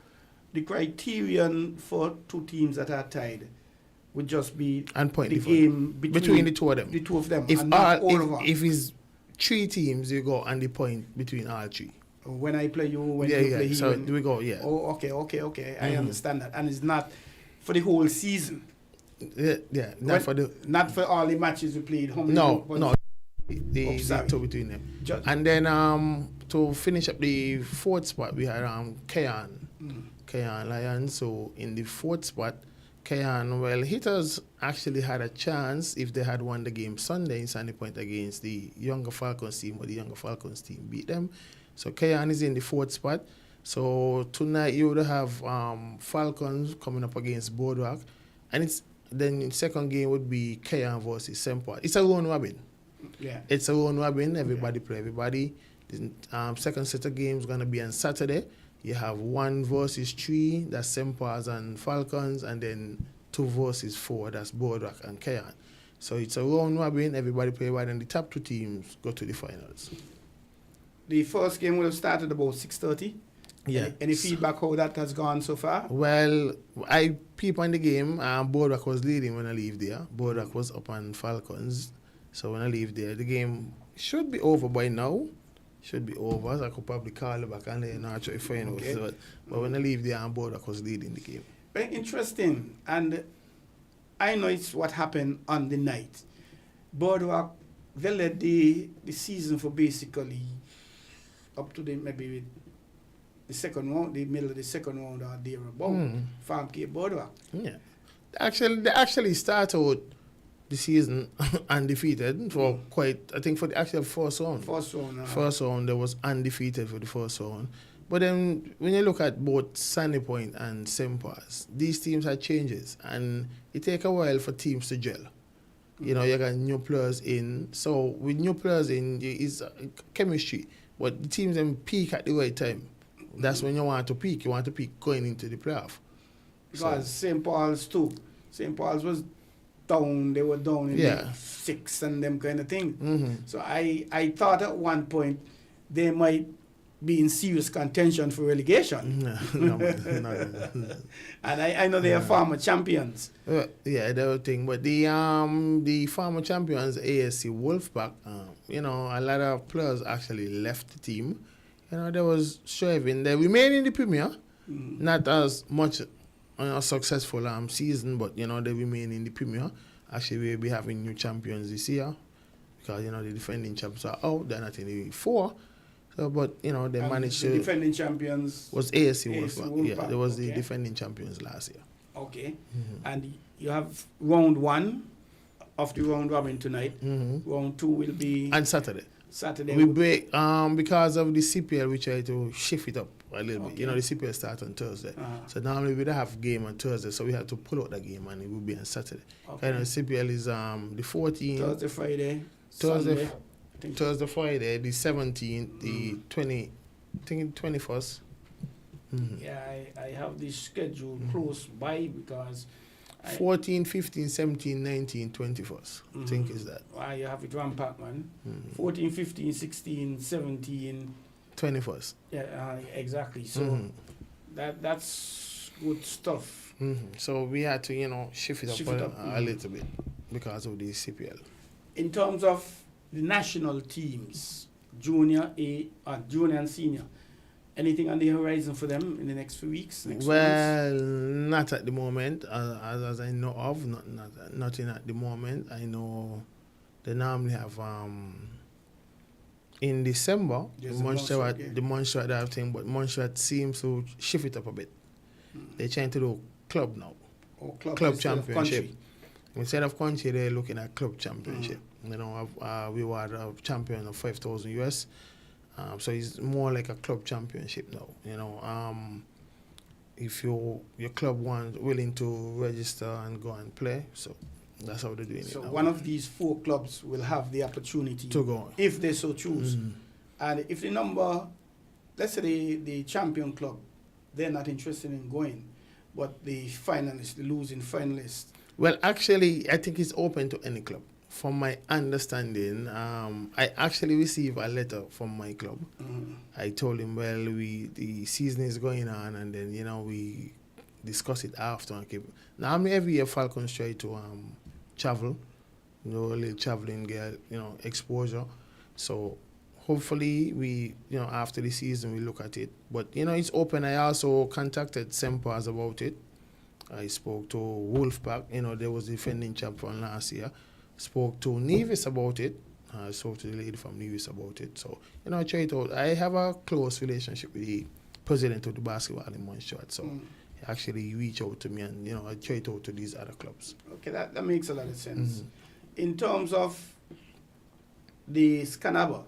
the criterion for 2 teams that are tied would just be and point the difference. Game between the 2 of them. The 2 of them, If and not all of them. If it's 3 teams, you go on the point between all 3. When I play you, when you play him. So we go, yeah. Oh, okay. I understand that. And it's not for the whole season. Yeah. Not for all the matches we played. How many No. The 2 between them. And then to finish up the 4th spot, we had Kayan Lions. So in the 4th spot, Kayan, Hitters actually had a chance if they had won the game Sunday in Sandy Point against the Younger Falcons team, or the Younger Falcons team beat them. So Kayan is in the 4th spot. So tonight you would have Falcons coming up against Boardwalk, and then the second game would be Kayan versus St. Paul. It's a round robin. Yeah. It's a round robin. Everybody play everybody. The second set of games gonna be on Saturday. You have 1 versus 3. That's St. Paul's and Falcons, and then 2 versus 4. That's Boardwalk and Kayan. So it's a round robin. Everybody play everybody, and the top 2 teams go to the finals. The first game would have started about 6:30. Yeah. Any feedback how that has gone so far? Well, I peep on the game. Boardwalk was leading when I leave there. Boardwalk was up on Falcons. So when I leave there, the game should be over by now. Should be over. So I could probably call you back and then try to find out. But when I leave there, Boardwalk was leading the game. Very interesting. And I know it's what happened on the night. Boardwalk, they led the season for basically up to maybe the second round, the middle of the second round or thereabout. Farm Care Boardwalk. Yeah. They actually started the season undefeated for for the actual first round. First round, they was undefeated for the first round. But then when you look at both Sandy Point and St. Paul's, these teams had changes, and it takes a while for teams to gel. You got new players in. So with new players in, it's chemistry. But the teams then peak at the right time. That's when you want to peak. You want to peak going into the playoff. Because St. Paul's too. St. Paul's was down. They were down in 6 and them kind of thing. So I thought at one point they might be in serious contention for relegation. No. And I know they are former champions. Yeah, that was thing. But the former champions, ASC Wolfpack, a lot of players actually left the team. They was striving. They remain in the Premier, not as much a successful season, but they remain in the Premier. Actually, we'll be having new champions this year because the defending champions are out. They're not in the 4. So, but they managed to. The defending champions was ASC Wolfpack. Yeah, there was the defending champions last year. Okay, and you have round 1 of the round robin tonight. Round 2 will be on Saturday. We break because of the CPL. We try to shift it up a little bit. The CPL starts on Thursday, so normally we don't have game on Thursday, so we have to pull out the game, and it will be on Saturday. Okay. CPL is the 14th. Thursday, Friday, Thursday. Sunday. Thursday, Friday, the 17th, the 21st. Yeah, I have this schedule close by because 14, 15, 17, 19, 21st. I think is that. Why you have it run pack, man. 14, 15, 16, 17. 21st. Yeah, exactly. So that's good stuff. So we had to, shift it up a little bit because of the CPL. In terms of the national teams, junior and senior, anything on the horizon for them in the next few weeks? Not at the moment, as I know of. Nothing at the moment. I know they normally have in December the Montserrat thing, but Montserrat seems to shift it up a bit. They're trying to do club now. Club championship. Instead of country, they're looking at club championship. We were a champion of 5,000 US. So it's more like a club championship now. If your club willing to register and go and play, so that's how they're doing it. So now. One of these 4 clubs will have the opportunity to go if they so choose. And if the number, let's say the champion club, they're not interested in going, but the finalists, the losing finalists. Well, actually, I think it's open to any club. From my understanding, I actually received a letter from my club. I told him, the season is going on, and then, we discuss it after. Now, every year Falcons try to travel, a little traveling, get, exposure. So hopefully we, after the season, we look at it. But, it's open. I also contacted Sempars about it. I spoke to Wolfpack, there was the defending champion last year. Spoke to Nevis about it. I spoke to the lady from Nevis about it. So, I try to, I have a close relationship with the president of the basketball in Montserrat. So, he actually reached out to me and, I try to out to these other clubs. Okay, that makes a lot of sense. In terms of the Scanaba,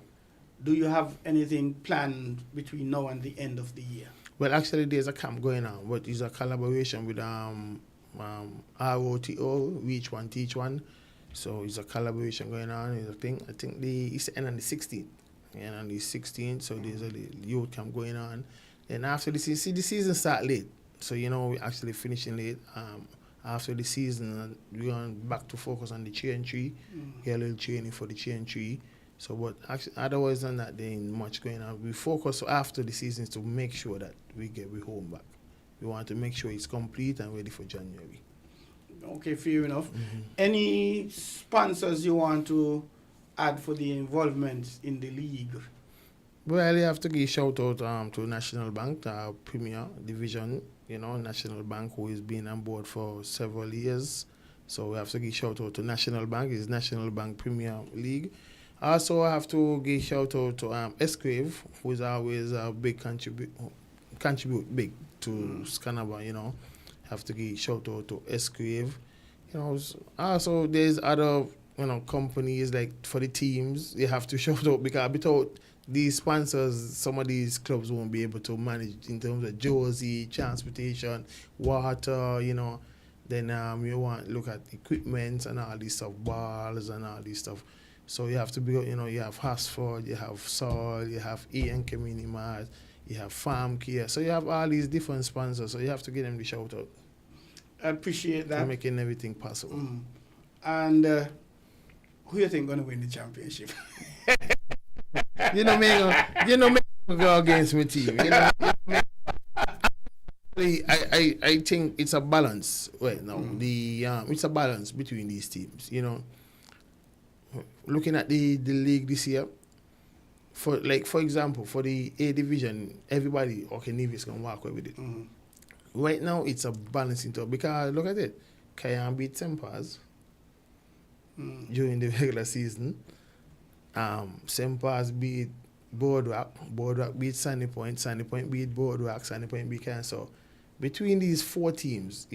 do you have anything planned between now and the end of the year? Well, actually, there's a camp going on, but it's a collaboration with ROTO, Reach One, Teach One. So it's a collaboration going on. I think it's the end on the 16th. And on the 16th, so there's a youth camp going on. And after the season start late. So, we're actually finishing late. After the season, we're going back to focus on the chain tree. Get a little training for the chain tree. So, but actually, otherwise than that, there ain't much going on. We focus after the season to make sure that we home back. We want to make sure it's complete and ready for January. Okay, fair enough. Any sponsors you want to add for the involvement in the league? Well, you have to give shout out to National Bank, our Premier Division, National Bank, who has been on board for several years. So we have to give shout out to National Bank, it's National Bank Premier League. Also, I have to give shout out to Escrave, who is always a big contribute big to Scanaba, Have to give shout out to Escrave. Also there's other companies like for the teams you have to shout out because without these sponsors some of these clubs won't be able to manage in terms of jersey, transportation, water, Then you want to look at equipment and all this stuff, balls and all this stuff. So you have to be, you have Hasford, you have Sol, you have Ian Community Mart, you have Farm Care. So you have all these different sponsors. So you have to give them the shout out. I appreciate that. For making everything possible. And who you think going to win the championship? me go against my team. I think it's a balance. Well, no, it's a balance between these teams. Looking at the league this year, for example, for the A division, everybody Nevis can walk away with it. Right now, it's a balancing talk because look at it, Kayan beat Sempars during the regular season. Sempars beat Boardwalk beat Sandy Point beat Boardwalk, Sandy Point beat Kayan. So between these 4 teams,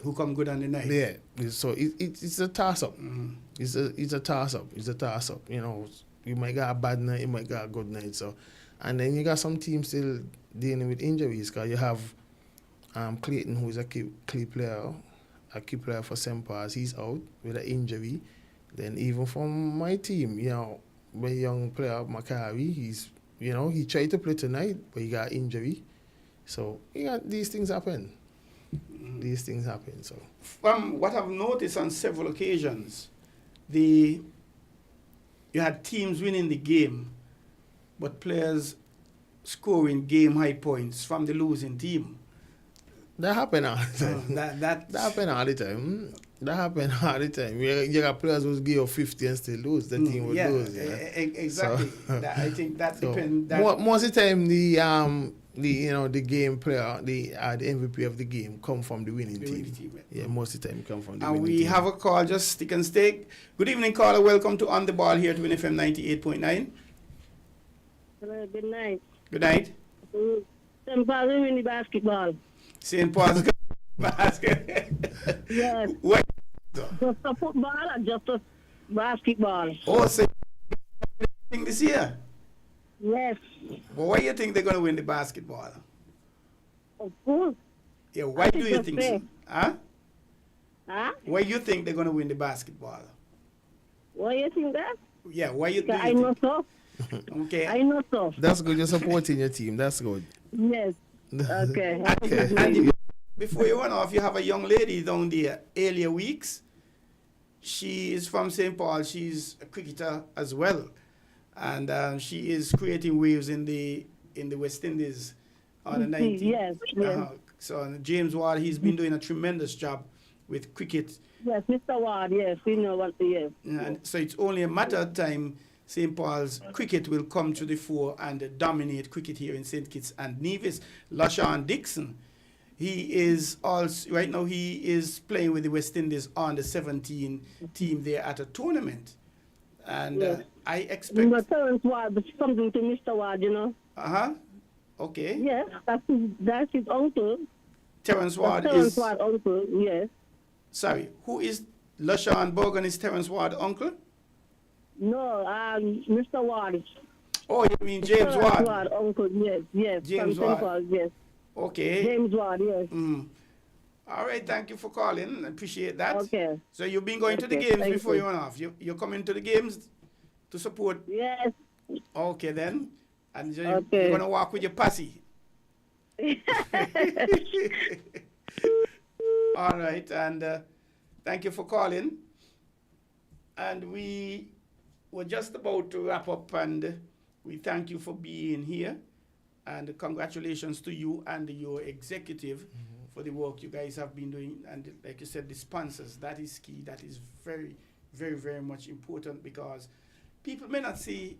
who come good on the night. Yeah, so it's a toss up. It's a toss up. You might get a bad night, you might get a good night. So, and then you got some teams still dealing with injuries because you have Clayton, who is a key player for Sempars. He's out with an injury. Then even from my team, my young player Macari, he tried to play tonight, but he got injury. So these things happen. These things happen. So From what I've noticed on several occasions, you had teams winning the game, but players scoring game high points from the losing team. that happen all the time. That happen all the time. That happen all the time. You got players who give you 50 and still lose. The team will lose. Exactly. So, I think that so depends. most of the time, the game player, the MVP of the game, come from the winning team. Yeah, most of the time come from the and winning we team. have a call, just stick and stay. Good evening, caller. Welcome to On the Ball here to WINN FM 98.9. Hello, good night. Good night. St. Paul's win the basketball. St. Paul's basket. Yes. What? Just a football or just a basketball? Oh, so this year? Yes. But why do you think they're going to win the basketball? Of course. Yeah, why do you think so? Huh? Huh? Why do you think they're going to win the basketball? Why you think that? Yeah, why you Because think? I know so. Okay. I know so. That's good. You're supporting your team. That's good. Yes. Okay. And before you run off, you have a young lady down there, Earlier Weeks. She is from St. Paul. She's a cricketer as well. And she is creating waves in the West Indies on the 19th. Yes, yes. So James Ward, he's been doing a tremendous job with cricket. Yes, Mr. Ward, yes, we know what he is. And so it's only a matter of time St. Paul's cricket will come to the fore and dominate cricket here in St. Kitts and Nevis. LaShawn Dixon, he is also, right now he is playing with the West Indies on the 17 team there at a tournament. And Yes. I expect... But Terrence Ward, but something to Mr. Ward, you know. Uh-huh. Okay. Yes, that's his uncle. Terrence Ward Terrence is... Ward uncle, yes. Sorry, who is LaShawn Bogan is Terrence Ward uncle? No, Mr. Ward. Oh, you mean James Terrence Ward? Ward uncle, yes, yes. James from Ward. St. Paul, yes. Okay. James Ward, yes. All right, thank you for calling. I appreciate that. Okay. So you've been going to the Okay, games thank before you. you went off. You're coming to the games to support. Yes. Okay then. And you're Okay. going to walk with your posse. All right, and thank you for calling. And we were just about to wrap up, and we thank you for being here. And congratulations to you and your executive for the work you guys have been doing. And like you said, the sponsors, that is key. That is very, very, very much important, because people may not see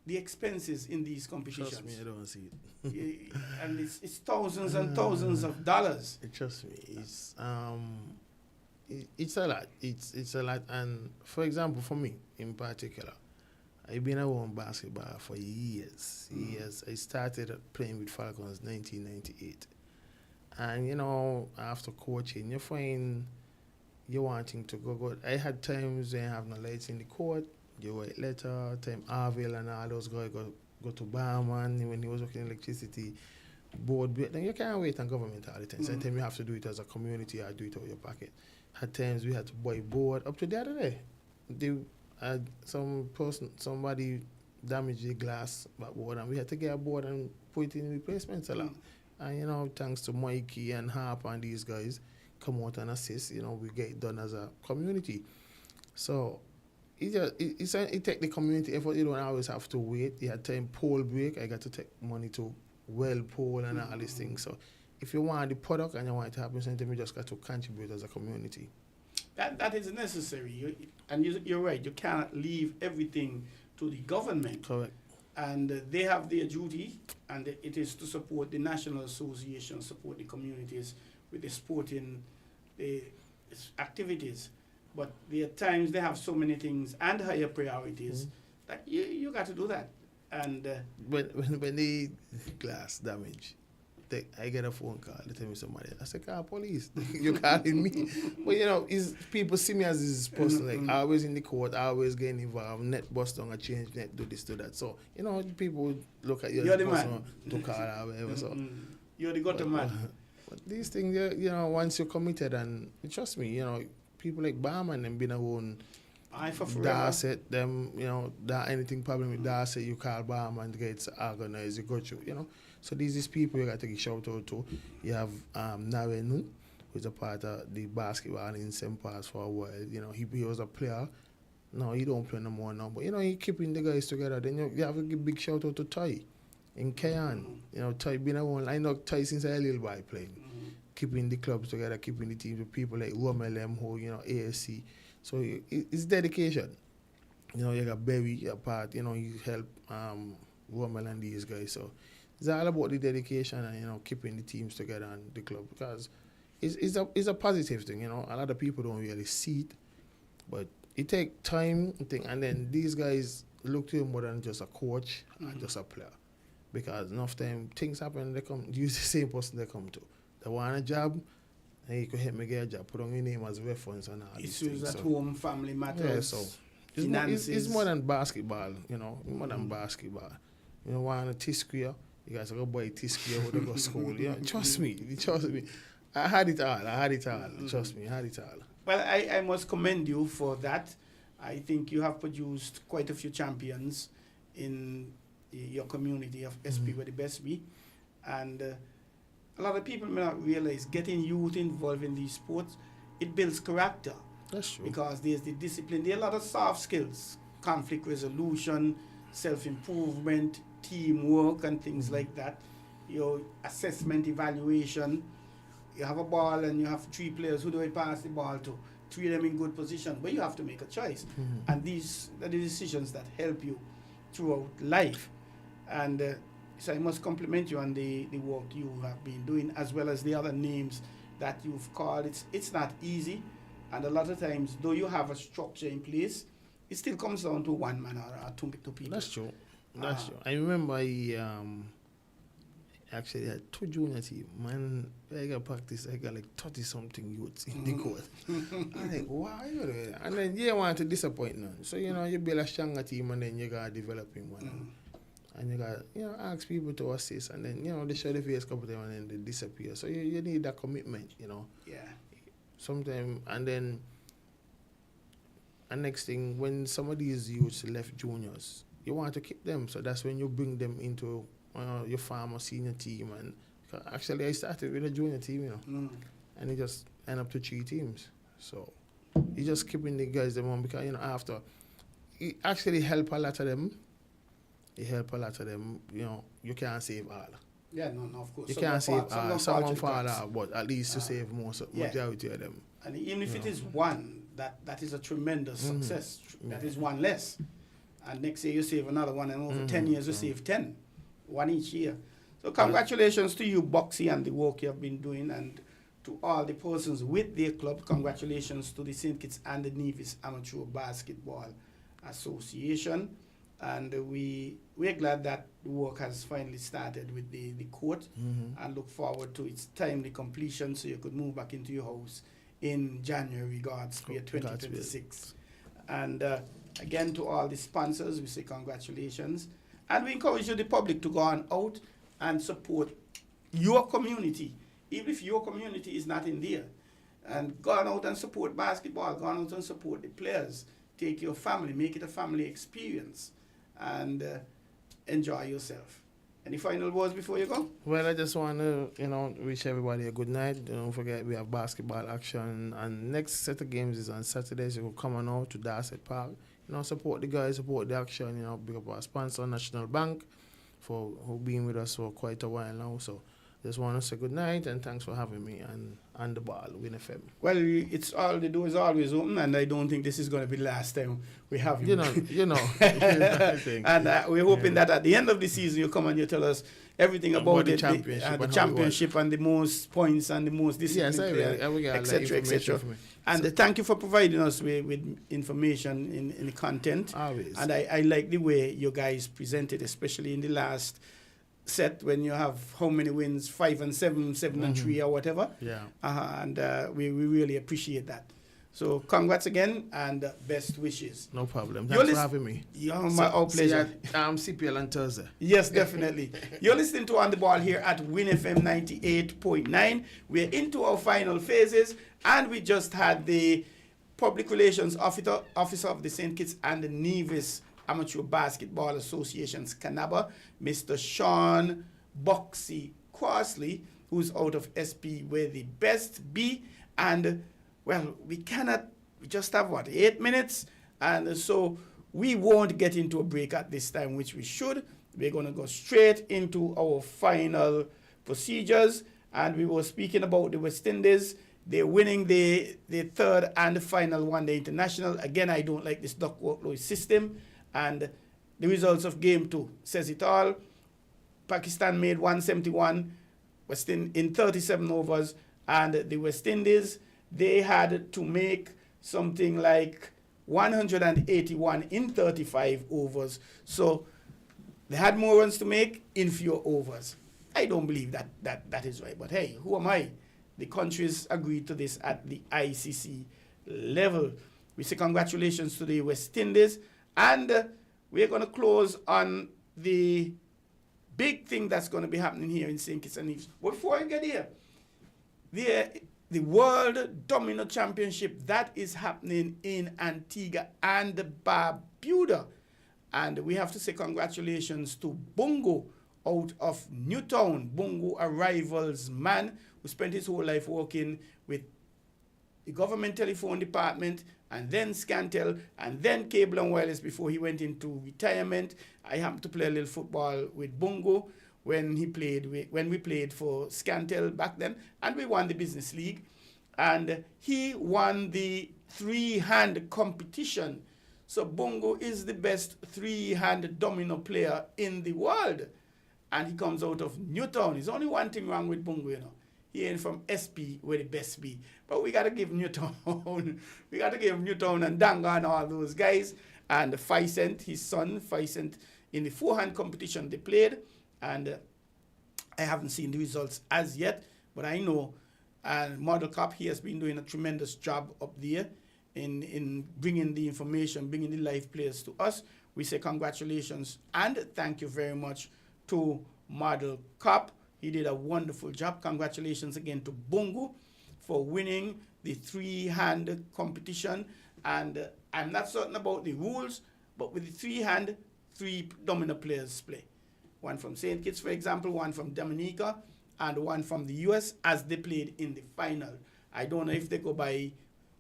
the expenses in these competitions. Trust me, I don't see it. And it's thousands and thousands of dollars. Trust me, it's a lot. It's a lot. And for example, for me in particular, I've been around basketball for years. I started playing with Falcons 1998. And, you know, after coaching, you find you're wanting to go. I had times when I have no lights in the court. You write letter, time Arville and all those guys go to Barman when he was working electricity board. Then you can't wait on government all the time. Sometimes you have to do it as a community or do it out of your pocket. At times we had to buy board. Up to the other day, somebody damaged the glass board, and we had to get a board and put it in replacement along. And, you know, thanks to Mikey and Harp and these guys come out and assist, you know, we get it done as a community. So it take the community effort. You don't always have to wait. You had time pole break. I got to take money to well pole and all these things. So if you want the product and you want it to happen, sometimes you just got to contribute as a community. That is necessary. You're right. You cannot leave everything to the government. Correct. And they have their duty, and it is to support the National Association, support the communities with the sporting activities. But there are times they have so many things and higher priorities that you got to do that. And when the glass damage, I get a phone call. They tell me somebody. I say, call police. You're calling me. But you know, people see me as this person, like always in the court, always getting involved, net bust on a change, net do this, do that. So, you know, people look at you as You're the the person man. to call or whatever. So you're the go-to man. But these things, you know, once you're committed, and trust me, you know, people like Barman and been around I for forever. Dorset, them, that anything problem with Dorset, you call Bam and gets organized, you go through, So these is people you got to give shout out to. You have Narenu, who's a part of the basketball in St. Paul's for a while. He was a player. No, he don't play no more now. But, he keeping the guys together. Then you have to give big shout out to Toy in Kayan. Toy been around. I know Toy since a little boy playing. Keeping the clubs together, keeping the teams with people like Romelem, who, ASC. So it's dedication. You got Berry, a part, you help Romel and these guys. So it's all about the dedication and, keeping the teams together and the club, because it's a positive thing, A lot of people don't really see it, but it takes time, and then these guys look to him more than just a coach and just a player. Because enough time things happen, they come use the same person they come to. They want a job, and you could help me get a job, put on your name as reference and all these things. Issues at home, family matters. Yeah, so it's more than basketball, more than basketball. You want a T-square, you guys go buy a T-square when they go to school. Trust me. I had it all. Trust me, I had it all. Well, I must commend you for that. I think you have produced quite a few champions in your community of SP where the best be. And a lot of people may not realize getting youth involved in these sports, it builds character. That's true. Because there's the discipline. There are a lot of soft skills, conflict resolution, self-improvement, teamwork, and things like that. Your assessment, evaluation. You have a ball and you have 3 players. Who do I pass the ball to? 3 of them in good position. But you have to make a choice. And these are the decisions that help you throughout life. And so I must compliment you on the work you have been doing, as well as the other names that you've called. It's not easy. And a lot of times, though you have a structure in place, it still comes down to one man or two people. That's true. That's true. I remember I actually had 2 junior teams. Man, I got practice, I got like 30-something youths in the court. I'm like, why? And then you want to disappoint none. So, you build a stronger team and then you got developing one. And you got, ask people to assist. And then, they show the face a couple of times and then they disappear. So you need that commitment, Yeah. Sometimes, and next thing, when some of these youths left juniors, you want to keep them. So that's when you bring them into your farm or senior team. And actually, I started with a junior team, and it just end up to 3 teams. So you just keeping the guys them on, because after it actually help a lot of them. You can't save all. Yeah, no, of course. You can't save all. Someone fall out, but at least to save majority of them. And even if it is one, that is a tremendous success. That is one less. And next year you save another one, and over 10 years you save 10. One each year. So congratulations to you, Boxy, and the work you have been doing, and to all the persons with their club. Congratulations to the St. Kitts and the Nevis Amateur Basketball Association. And we're glad that the work has finally started with the court, and look forward to its timely completion so you could move back into your house in January, God's year 2026. And again, to all the sponsors, we say congratulations. And we encourage you, the public, to go on out and support your community, even if your community is not in there. And go on out and support basketball, go on out and support the players. Take your family, make it a family experience, and enjoy yourself. Any final words before you go? Well, I just want to, wish everybody a good night. Don't forget we have basketball action, and next set of games is on Saturday, so you will come on out to Dorset Park. Support the guys, support the action, big up our sponsor, National Bank, for who been with us for quite a while now. So just want to say good night and thanks for having me on the ball, WINN FM. Well, the door is always open, and I don't think this is going to be the last time we have you. And we're hoping that at the end of the season you come and you tell us everything about the championship and the most points and the most discipline, etc., etc. And thank you for providing us with information in the content. Always. And I like the way you guys presented, especially in the last set when you have how many wins, 5 and 7, 7 and 3 or whatever. Yeah. And we really appreciate that. So congrats again and best wishes. No problem. Thanks for having me. My pleasure. I'm CPL on Thursday. Yes, definitely. You're listening to On The Ball here at WINN FM 98.9. We're into our final phases, and we just had the Public Relations Officer of the St. Kitts and Nevis Amateur Basketball Association's Canaba, Mr. Sean Boxy Crossley, who's out of SP, where the best be. And, well, we just have, 8 minutes? And so we won't get into a break at this time, which we should. We're going to go straight into our final procedures. And we were speaking about the West Indies. They're winning the third and the final one-day international. Again, I don't like this duck workload system. And the results of game 2 says it all. Pakistan made 171 in 37 overs. And the West Indies, they had to make something like 181 in 35 overs. So they had more runs to make in fewer overs. I don't believe that is right. But hey, who am I? The countries agreed to this at the ICC level. We say congratulations to the West Indies. And we're going to close on the big thing that's going to be happening here in St. Kitts and Nevis. But before I get here, the World Domino Championship, that is happening in Antigua and Barbuda. And we have to say congratulations to Bungo out of Newtown. Bungo, a rival's man who spent his whole life working with the government telephone department and then Scantel and then Cable and Wireless before he went into retirement. I happened to play a little football with Bungo when we played for Scantel back then, and we won the Business League. And he won the three-hand competition. So Bungo is the best three-hand domino player in the world. And he comes out of Newtown. There's only one thing wrong with Bungo, you know. He ain't from SP, where the best be. But we got to give Newtown, and Danga and all those guys. And Faisent, his son, in the four-hand competition they played. And I haven't seen the results as yet, but I know Model Cop, he has been doing a tremendous job up there in bringing the information, bringing the live players to us. We say congratulations and thank you very much to Model Cop. He did a wonderful job. Congratulations again to Bungo for winning the three-hand competition. And I'm not certain about the rules, but with the three-hand, 3 domino players play. One from St. Kitts, for example, one from Dominica, and one from the U.S. as they played in the final. I don't know if they go by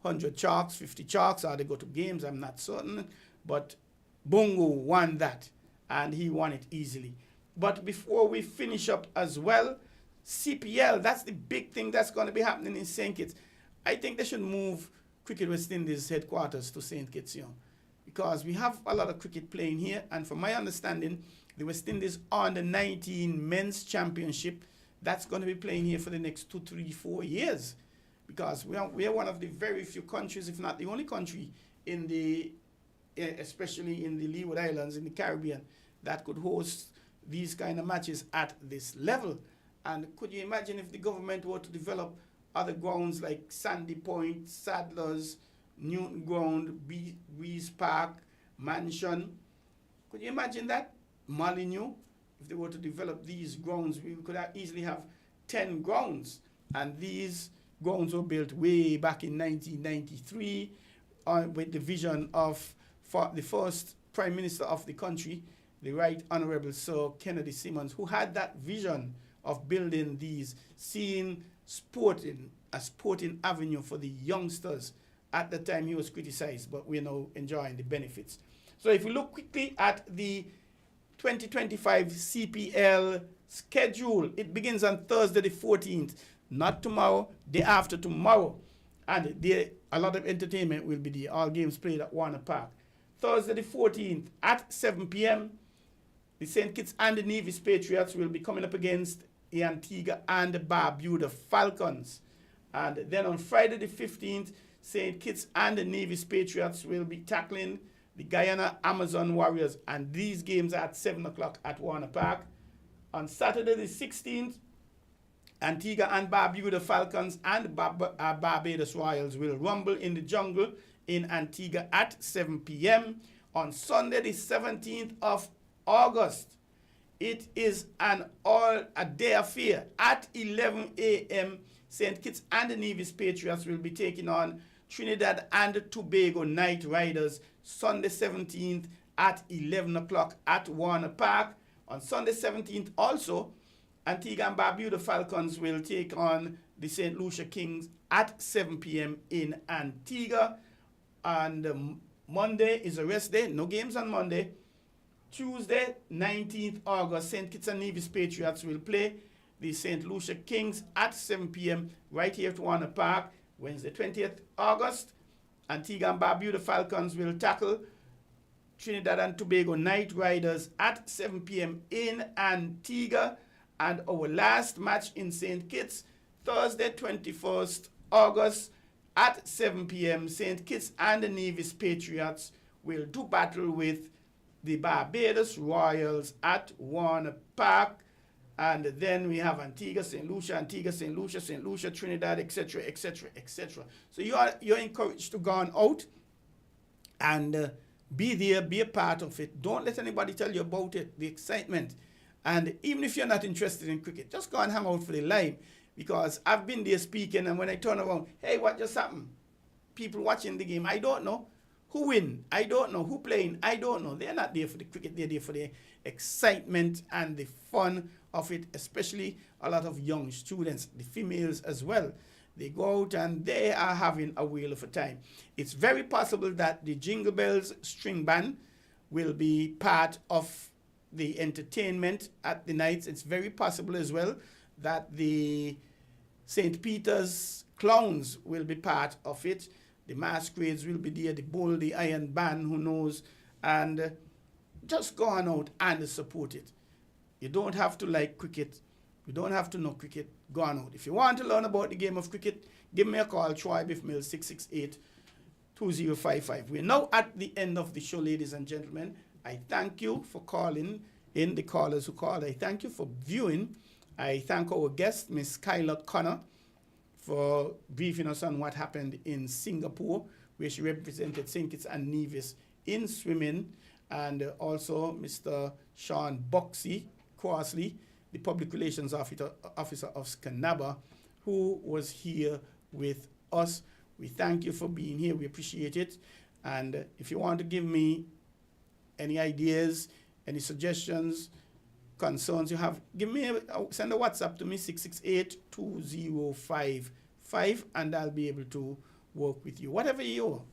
100 chalks, 50 chalks, or they go to games. I'm not certain. But Bungo won that, and he won it easily. But before we finish up as well, CPL, that's the big thing that's going to be happening in St. Kitts. I think they should move Cricket West Indies headquarters to St. Kitts, because we have a lot of cricket playing here, and from my understanding, the West Indies under 19 men's championship, that's going to be playing here for the next 2, 3, 4 years. Because we are one of the very few countries, if not the only country, especially in the Leeward Islands, in the Caribbean, that could host these kind of matches at this level. And could you imagine if the government were to develop other grounds like Sandy Point, Sadlers, Newton Ground, Breeze Park, Mansion? Could you imagine that? Molyneux, if they were to develop these grounds, we could easily have 10 grounds. And these grounds were built way back in 1993 with the vision of the first Prime Minister of the country, the Right Honorable Sir Kennedy Simmons, who had that vision of building these, seeing a sporting avenue for the youngsters. At the time he was criticized, but we're now enjoying the benefits. So if we look quickly at the 2025 CPL schedule, it begins on Thursday the 14th, not tomorrow, day after tomorrow. And a lot of entertainment will be there. All games played at Warner Park. Thursday the 14th at 7 p.m., the St. Kitts and the Nevis Patriots will be coming up against the Antigua and the Barbuda Falcons. And then on Friday the 15th, St. Kitts and the Nevis Patriots will be tackling the Guyana Amazon Warriors. And these games are at 7 o'clock at Warner Park. On Saturday the 16th, Antigua and Barbuda Falcons and Barbados Royals will rumble in the jungle in Antigua at 7 p.m. On Sunday the 17th of August, it is a day affair. At 11 a.m., St. Kitts and the Nevis Patriots will be taking on Trinidad and Tobago Night Riders, Sunday 17th at 11 o'clock at Warner Park. On Sunday 17th also, Antigua and Barbuda Falcons will take on the St. Lucia Kings at 7 p.m. in Antigua. And Monday is a rest day, no games on Monday. Tuesday, 19th August, St. Kitts and Nevis Patriots will play the St. Lucia Kings at 7 p.m. right here at Warner Park. Wednesday, 20th August, Antigua and Barbuda Falcons will tackle Trinidad and Tobago Night Riders at 7 p.m. in Antigua. And our last match in St. Kitts, Thursday, 21st August at 7 p.m. St. Kitts and the Nevis Patriots will do battle with the Barbados Royals at Warner Park. And then we have Antigua, St. Lucia, Trinidad, etc., etc., etc. So you're encouraged to go on out and be there, be a part of it. Don't let anybody tell you about it, the excitement. And even if you're not interested in cricket, just go and hang out for the live. Because I've been there speaking, and when I turn around, hey, what just happened? People watching the game, I don't know. Who win? I don't know. Who playing? I don't know. They're not there for the cricket. They're there for the excitement and the fun of it, especially a lot of young students, the females as well. They go out and they are having a whale of a time. It's very possible that the Jingle Bells String Band will be part of the entertainment at the nights. It's very possible as well that the St. Peter's Clowns will be part of it. The masquerades will be there, the bull, the iron band, who knows. And just go on out and support it. You don't have to like cricket. You don't have to know cricket. Go on out. If you want to learn about the game of cricket, give me a call, Troy Bif Mills, 668-2055. We're now at the end of the show, ladies and gentlemen. I thank you for calling in, the callers who called. I thank you for viewing. I thank our guest, Miss Kyla Connor, for briefing us on what happened in Singapore, where she represented St. Kitts and Nevis in swimming, and also Mr. Sean Boxey Crossley, the Public Relations Officer of Skanaba, who was here with us. We thank you for being here. We appreciate it. And if you want to give me any ideas, any suggestions, concerns you have, send a WhatsApp to me, 668-2055, and I'll be able to work with you. Whatever you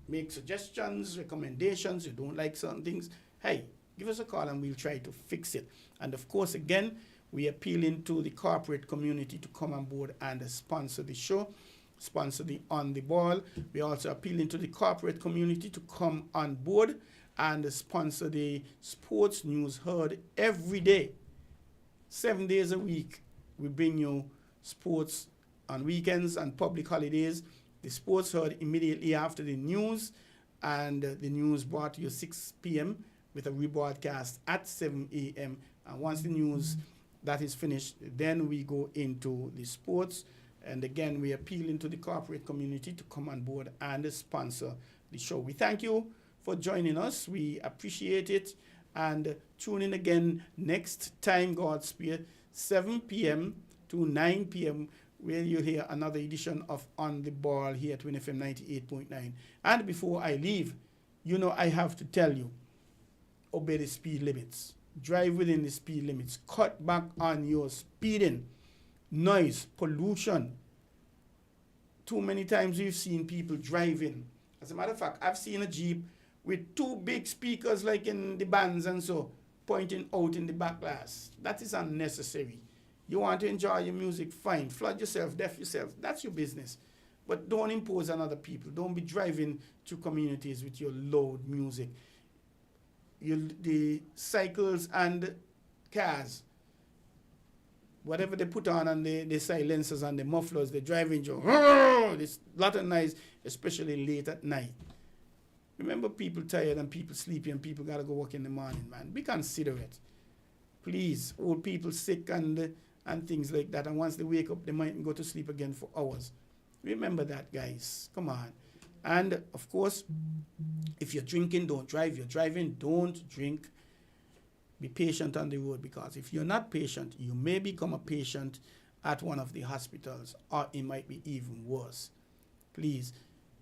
make suggestions, recommendations, you don't like certain things, hey, give us a call and we'll try to fix it. And of course, again, we're appealing to the corporate community to come on board and sponsor the show, sponsor the On the Ball. We're also appealing to the corporate community to come on board and sponsor the sports news heard every day. 7 days a week, we bring you sports on weekends and public holidays. The sports heard immediately after the news, and the news brought to you 6 p.m. with a rebroadcast at 7 a.m. And once the news that is finished, then we go into the sports. And again, we are appealing to the corporate community to come on board and sponsor the show. We thank you for joining us. We appreciate it. And tune in again next time, Godspeed, 7 p.m. to 9 p.m., where you'll hear another edition of On the Ball here at WINN FM 98.9. And before I leave, I have to tell you, obey the speed limits. Drive within the speed limits. Cut back on your speeding. Noise, pollution. Too many times we've seen people driving. As a matter of fact, I've seen a Jeep with two big speakers like in the bands and so, pointing out in the back glass. That is unnecessary. You want to enjoy your music, fine. Flood yourself, deaf yourself. That's your business. But don't impose on other people. Don't be driving to communities with your loud music. The cycles and cars, whatever they put on and the silencers and the mufflers, the driving, there's a lot of noise, especially late at night. Remember, people tired and people sleepy and people got to go work in the morning, man. Be considerate. Please, old people sick and things like that. And once they wake up, they might go to sleep again for hours. Remember that, guys. Come on. And, of course, if you're drinking, don't drive. You're driving, don't drink. Be patient on the road, because if you're not patient, you may become a patient at one of the hospitals, or it might be even worse. Please,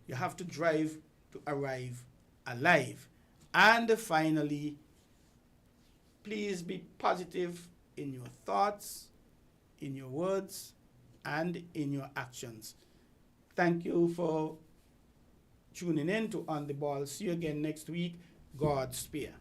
You have to drive to arrive alive. And finally, please be positive in your thoughts, in your words, and in your actions. Thank you for tuning in to On the Ball. See you again next week. God spare.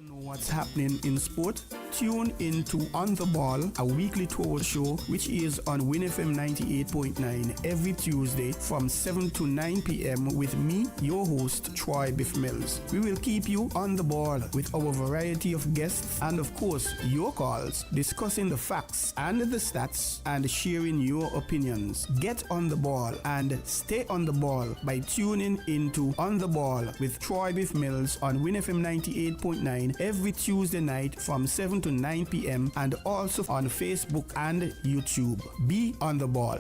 To know what's happening in sport, tune in to On the Ball, a weekly tour show which is on WINN FM 98.9 every Tuesday from 7 to 9 p.m. with me, your host, Troy Bif Mills. We will keep you on the ball with our variety of guests and, of course, your calls, discussing the facts and the stats and sharing your opinions. Get on the ball and stay on the ball by tuning into On the Ball with Troy Bif Mills on WINN FM 98.9 every Tuesday night from 7 to 9 p.m. and also on Facebook and YouTube. Be on the ball.